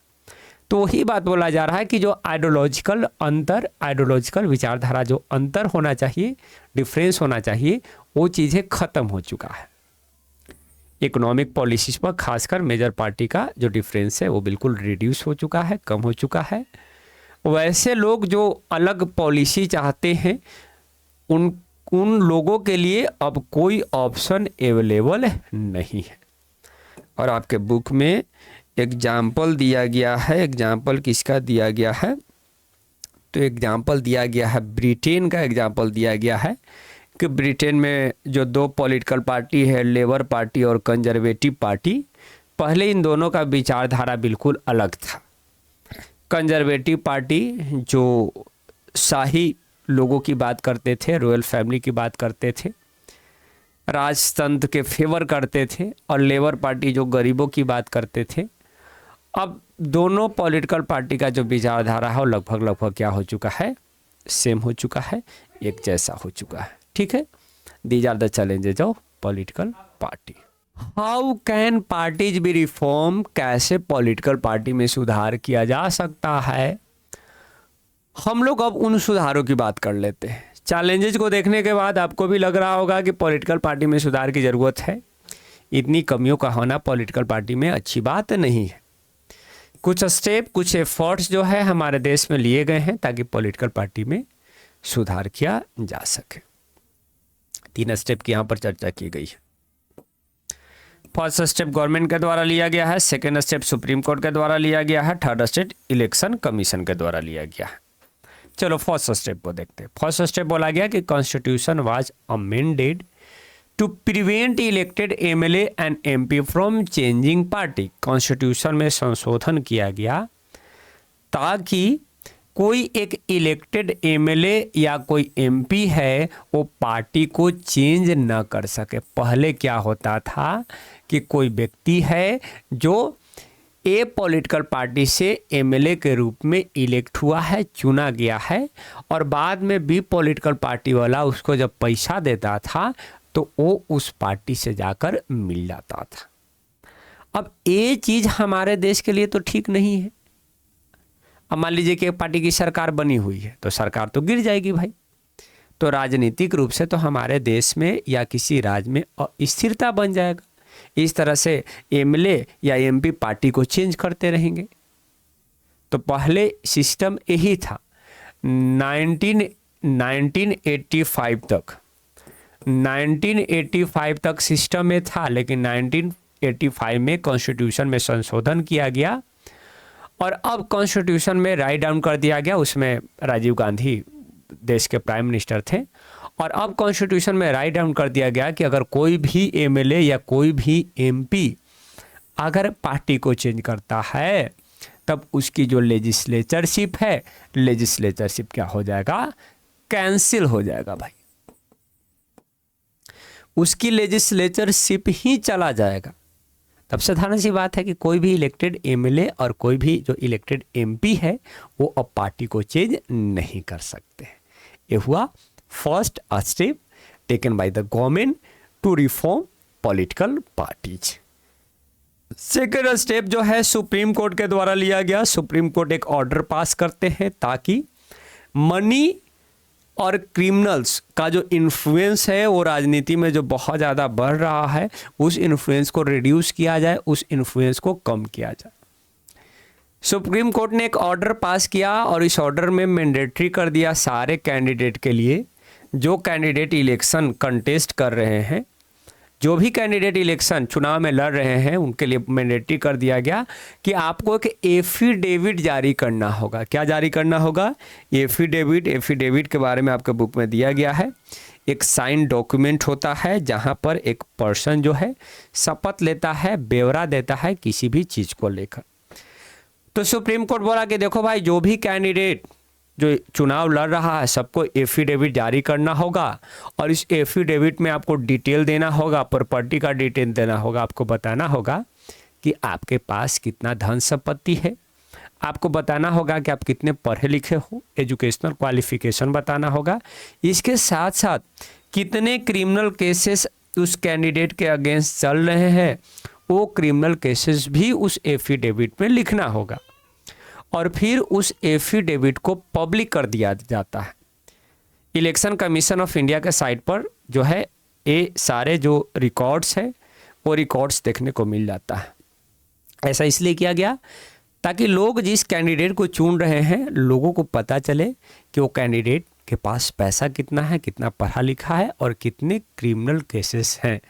तो वही बात बोला जा रहा है कि जो आइडियोलॉजिकल अंतर, आइडियोलॉजिकल विचारधारा जो अंतर होना चाहिए, डिफरेंस होना चाहिए, वो चीज़ें खत्म हो चुका है। इकोनॉमिक पॉलिसीज पर खासकर मेजर पार्टी का जो डिफरेंस है वो बिल्कुल रिड्यूस हो चुका है, कम हो चुका है। वैसे लोग जो अलग पॉलिसी चाहते हैं, उन लोगों के लिए अब कोई ऑप्शन अवेलेबल नहीं है। और आपके बुक में एग्जाम्पल दिया गया है, एग्जाम्पल किसका दिया गया है? तो एग्जाम्पल दिया गया है, ब्रिटेन का एग्जाम्पल दिया गया है कि ब्रिटेन में जो दो पॉलिटिकल पार्टी है, लेबर पार्टी और कंजर्वेटिव पार्टी, पहले इन दोनों का विचारधारा बिल्कुल अलग था। कंजर्वेटिव पार्टी जो शाही लोगों की बात करते थे, रॉयल फैमिली की बात करते थे, राजतंत्र के फेवर करते थे, और लेबर पार्टी जो गरीबों की बात करते थे। अब दोनों पॉलिटिकल पार्टी का जो विचारधारा है वो लगभग क्या हो चुका है, सेम हो चुका है, एक जैसा हो चुका है। ठीक है, these are the challenges of political party. How can parties be reform, कैसे पॉलिटिकल पार्टी में सुधार किया जा सकता है। हम लोग अब उन सुधारों की बात कर लेते हैं। चैलेंजेस को देखने के बाद आपको भी लग रहा होगा कि पॉलिटिकल पार्टी में सुधार की ज़रूरत है। इतनी कमियों का होना पॉलिटिकल पार्टी में अच्छी बात नहीं है। कुछ स्टेप, कुछ एफर्ट्स जो है हमारे देश में लिए गए हैं ताकि पॉलिटिकल पार्टी में सुधार किया जा सके। 3 स्टेप की यहाँ पर चर्चा की गई है। फर्स्ट स्टेप गवर्नमेंट के द्वारा लिया गया है, सेकेंड स्टेप सुप्रीम कोर्ट के द्वारा लिया गया है, थर्ड स्टेप इलेक्शन कमीशन के द्वारा लिया गया है। चलो फर्स्ट स्टेप को देखते हैं। फर्स्ट स्टेप बोला गया कि constitution was amended to prevent elected MLA and MP from changing party. Constitution में संशोधन किया गया ताकि कोई एक इलेक्टेड एमएलए या कोई एमपी है वो पार्टी को चेंज न कर सके। पहले क्या होता था कि कोई व्यक्ति है जो ए पॉलिटिकल पार्टी से एमएलए के रूप में इलेक्ट हुआ है, चुना गया है, और बाद में बी पॉलिटिकल पार्टी वाला उसको जब पैसा देता था तो वो उस पार्टी से जाकर मिल जाता था। अब ये चीज़ हमारे देश के लिए तो ठीक नहीं है। अब मान लीजिए कि एक पार्टी की सरकार बनी हुई है तो सरकार तो गिर जाएगी भाई। तो राजनीतिक रूप से तो हमारे देश में या किसी राज्य में अस्थिरता बन जाएगा। इस तरह से एमएलए या एमपी पार्टी को चेंज करते रहेंगे। तो पहले सिस्टम यही था 1985 तक सिस्टम में था, लेकिन 1985 में कॉन्स्टिट्यूशन में संशोधन किया गया और अब कॉन्स्टिट्यूशन में राइट डाउन कर दिया गया। उसमें राजीव गांधी देश के प्राइम मिनिस्टर थे, और अब कॉन्स्टिट्यूशन में राइट डाउन कर दिया गया कि अगर कोई भी एमएलए या कोई भी एमपी अगर पार्टी को चेंज करता है तब उसकी जो लेजिस्लेचरशिप है, लेजिस्लेचरशिप क्या हो जाएगा, कैंसिल हो जाएगा भाई। उसकी लेजिस्लेचरशिप ही चला जाएगा। तब साधारण सी बात है कि कोई भी इलेक्टेड एमएलए और कोई भी जो इलेक्टेड एमपी है वो अब पार्टी को चेंज नहीं कर सकते। ये हुआ first step taken by the government to reform political parties. Second step जो है सुप्रीम कोर्ट के द्वारा लिया गया। सुप्रीम कोर्ट एक ऑर्डर पास करते हैं ताकि मनी और क्रिमिनल्स का जो इन्फ्लुएंस है वो राजनीति में जो बहुत ज़्यादा बढ़ रहा है उस इन्फ्लुएंस को रिड्यूस किया जाए, उस इन्फ्लुएंस को कम किया जाए। सुप्रीम कोर्ट ने एक ऑर्डर पास किया और इस ऑर्डर में मैंडेटरी कर दिया सारे कैंडिडेट के लिए, जो कैंडिडेट इलेक्शन कंटेस्ट कर रहे हैं, जो भी कैंडिडेट इलेक्शन चुनाव में लड़ रहे हैं उनके लिए मैंडेटरी कर दिया गया कि आपको एक एफिडेविट जारी करना होगा। क्या जारी करना होगा? एफिडेविट। एफिडेविट के बारे में आपके बुक में दिया गया है। एक साइन डॉक्यूमेंट होता है जहां पर एक पर्सन जो है शपथ लेता है, ब्यौरा देता है किसी भी चीज़ को लेकर। तो सुप्रीम कोर्ट बोला कि देखो भाई, जो भी कैंडिडेट जो चुनाव लड़ रहा है सबको एफिडेविट जारी करना होगा और इस एफिडेविट में आपको डिटेल देना होगा, प्रॉपर्टी का डिटेल देना होगा। आपको बताना होगा कि आपके पास कितना धन संपत्ति है, आपको बताना होगा कि आप कितने पढ़े लिखे हो, एजुकेशनल क्वालिफिकेशन बताना होगा। इसके साथ साथ कितने क्रिमिनल केसेस उस कैंडिडेट के अगेंस्ट चल रहे हैं वो क्रिमिनल केसेस भी उस एफिडेविट में लिखना होगा और फिर उस एफिडेविट को पब्लिक कर दिया जाता है। इलेक्शन कमीशन ऑफ इंडिया के साइट पर जो है ये सारे जो रिकॉर्ड्स हैं वो रिकॉर्ड्स देखने को मिल जाता है। ऐसा इसलिए किया गया ताकि लोग जिस कैंडिडेट को चुन रहे हैं लोगों को पता चले कि वो कैंडिडेट के पास पैसा कितना है, कितना पढ़ा लिखा है और कितने क्रिमिनल केसेस हैं,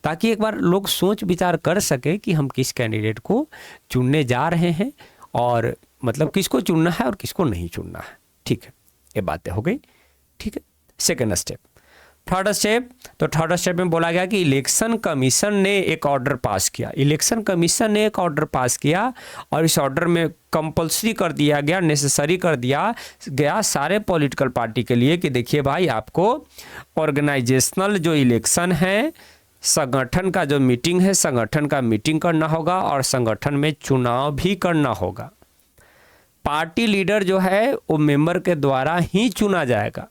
ताकि एक बार लोग सोच विचार कर सके कि हम किस कैंडिडेट को चुनने जा रहे हैं और मतलब किसको चुनना है और किसको नहीं चुनना है। ठीक है, ये बातें हो गई। ठीक है, सेकेंड स्टेप। थर्ड स्टेप, तो थर्ड स्टेप में बोला गया कि इलेक्शन कमीशन ने एक ऑर्डर पास किया। इलेक्शन कमीशन ने एक ऑर्डर पास किया और इस ऑर्डर में कंपल्सरी कर दिया गया, नेसेसरी कर दिया गया सारे पॉलिटिकल पार्टी के लिए कि देखिए भाई, आपको ऑर्गेनाइजेशनल जो इलेक्शन है, संगठन का जो मीटिंग है, संगठन का मीटिंग करना होगा और संगठन में चुनाव भी करना होगा। पार्टी लीडर जो है वो मेंबर के द्वारा ही चुना जाएगा।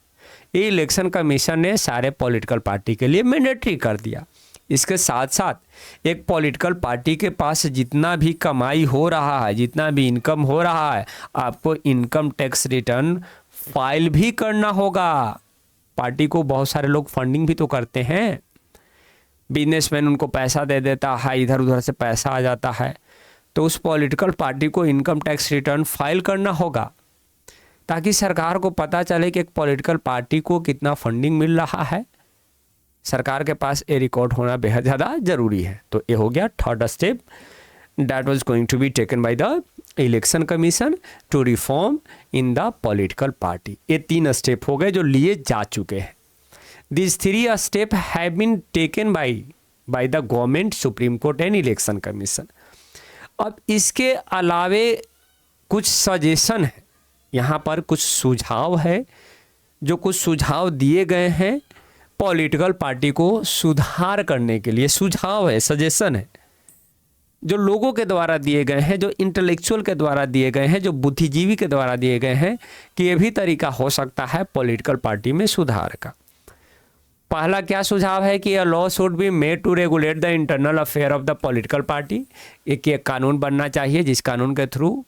ये इलेक्शन कमीशन ने सारे पॉलिटिकल पार्टी के लिए मैंडेटरी कर दिया। इसके साथ साथ एक पॉलिटिकल पार्टी के पास जितना भी कमाई हो रहा है, जितना भी इनकम हो रहा है, आपको इनकम टैक्स रिटर्न फाइल भी करना होगा। पार्टी को बहुत सारे लोग फंडिंग भी तो करते हैं, बिजनेसमैन उनको पैसा दे देता है, इधर उधर से पैसा आ जाता है, तो उस पॉलिटिकल पार्टी को इनकम टैक्स रिटर्न फाइल करना होगा ताकि सरकार को पता चले कि एक पॉलिटिकल पार्टी को कितना फंडिंग मिल रहा है। सरकार के पास ये रिकॉर्ड होना बेहद ज़्यादा ज़रूरी है। तो ये हो गया third step that was going to be taken by the election commission to reform in the political party. ये 3 स्टेप हो गए जो लिए जा चुके हैं। This 3 step have been taken by the government, supreme court and election commission. अब इसके अलावे कुछ सजेशन है, यहाँ पर कुछ सुझाव है, जो कुछ सुझाव दिए गए हैं पॉलिटिकल पार्टी को सुधार करने के लिए। सुझाव है, सजेशन है, जो लोगों के द्वारा दिए गए हैं, जो इंटेलेक्चुअल के द्वारा दिए गए हैं, जो बुद्धिजीवी के द्वारा दिए गए हैं कि ये भी तरीका हो सकता है पॉलिटिकल पार्टी में सुधार का। पहला क्या सुझाव है कि law should be made to regulate the internal affair of the political party. एक कानून बनना चाहिए जिस कानून के थ्रू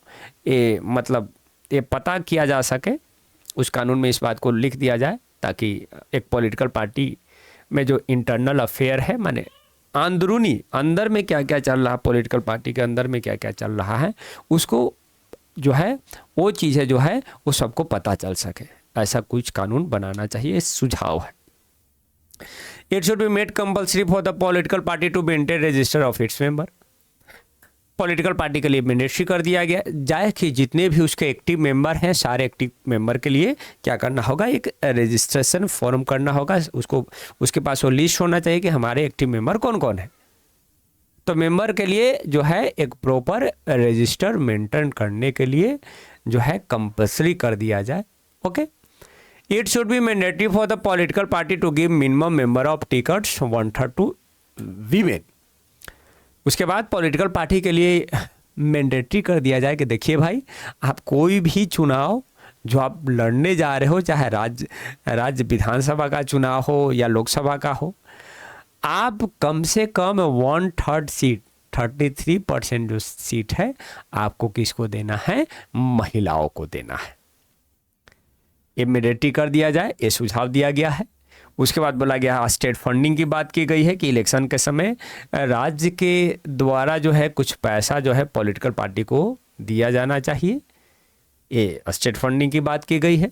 ये पता किया जा सके, उस कानून में इस बात को लिख दिया जाए ताकि एक पॉलिटिकल पार्टी में जो इंटरनल अफेयर है, माने अंदरूनी, अंदर में क्या क्या चल रहा है, पॉलिटिकल पार्टी के अंदर में क्या क्या चल रहा है, उसको जो है वो चीज़ें जो है वो सबको पता चल सके। ऐसा कुछ कानून बनाना चाहिए, सुझाव है। It should be made compulsory for the political party to maintain register of its member। Political party के लिए मैंडेटरी कर दिया गया जाए कि जितने भी उसके एक्टिव मेंबर हैं, सारे एक्टिव मेंबर के लिए क्या करना होगा, एक रजिस्ट्रेशन फॉर्म करना होगा। उसको उसके पास वो लिस्ट होना चाहिए कि हमारे एक्टिव मेंबर कौन कौन है। तो मेंबर के लिए जो है एक प्रॉपर रजिस्टर मेंटेन करने के लिए जो है कंपल्सरी कर दिया जाए। Okay, It should be mandatory for the political party to give minimum member of tickets 1/3 to women। उसके बाद पॉलिटिकल पार्टी के लिए मैंडेटरी कर दिया जाए कि देखिए भाई, आप कोई भी चुनाव जो आप लड़ने जा रहे हो, चाहे राज्य विधानसभा का चुनाव हो या लोकसभा का हो, आप कम से कम 1/3 सीट, 33% जो सीट है, आपको किसको देना है, महिलाओं को देना है। ये मैंडेटरी कर दिया जाए, ये सुझाव दिया गया है। उसके बाद बोला गया, स्टेट फंडिंग की बात की गई है कि इलेक्शन के समय राज्य के द्वारा जो है कुछ पैसा जो है पॉलिटिकल पार्टी को दिया जाना चाहिए, ये स्टेट फंडिंग की बात की गई है।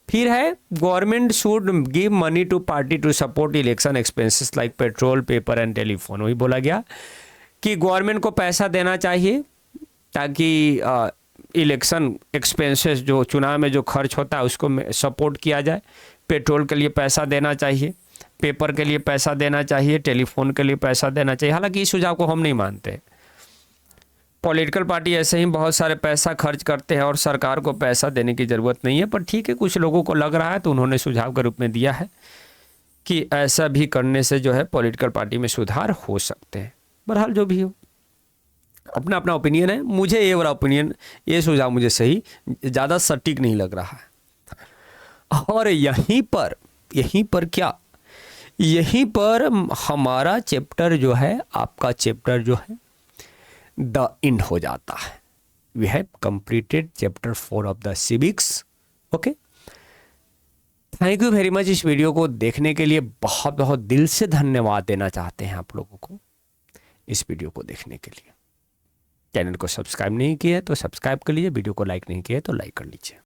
फिर है, government should give money to party to support election expenses like petrol, paper and telephone. वही बोला गया कि गवर्नमेंट को पैसा देना चाहिए ताकि इलेक्शन एक्सपेंसेस, जो चुनाव में जो खर्च होता है, उसको सपोर्ट किया जाए। पेट्रोल के लिए पैसा देना चाहिए, पेपर के लिए पैसा देना चाहिए, टेलीफोन के लिए पैसा देना चाहिए। हालांकि इस सुझाव को हम नहीं मानते। पॉलिटिकल पार्टी ऐसे ही बहुत सारे पैसा खर्च करते हैं और सरकार को पैसा देने की ज़रूरत नहीं है, पर ठीक है, कुछ लोगों को लग रहा है तो उन्होंने सुझाव के रूप में दिया है कि ऐसा भी करने से जो है पॉलिटिकल पार्टी में सुधार हो सकते हैं। बहरहाल जो भी हो, अपना अपना ओपिनियन है। मुझे ये वाला ओपिनियन, ये सुझाव मुझे सही, ज़्यादा सटीक नहीं लग रहा है। और यहीं पर क्या, यहीं पर हमारा चैप्टर जो है, आपका चैप्टर जो है द एंड हो जाता है। We have completed chapter 4 of the civics. Okay, thank you very much. इस वीडियो को देखने के लिए बहुत बहुत दिल से धन्यवाद देना चाहते हैं आप लोगों को, इस वीडियो को देखने के लिए। चैनल को सब्सक्राइब नहीं किया तो सब्सक्राइब कर लीजिए, वीडियो को लाइक नहीं किया तो लाइक कर लीजिए।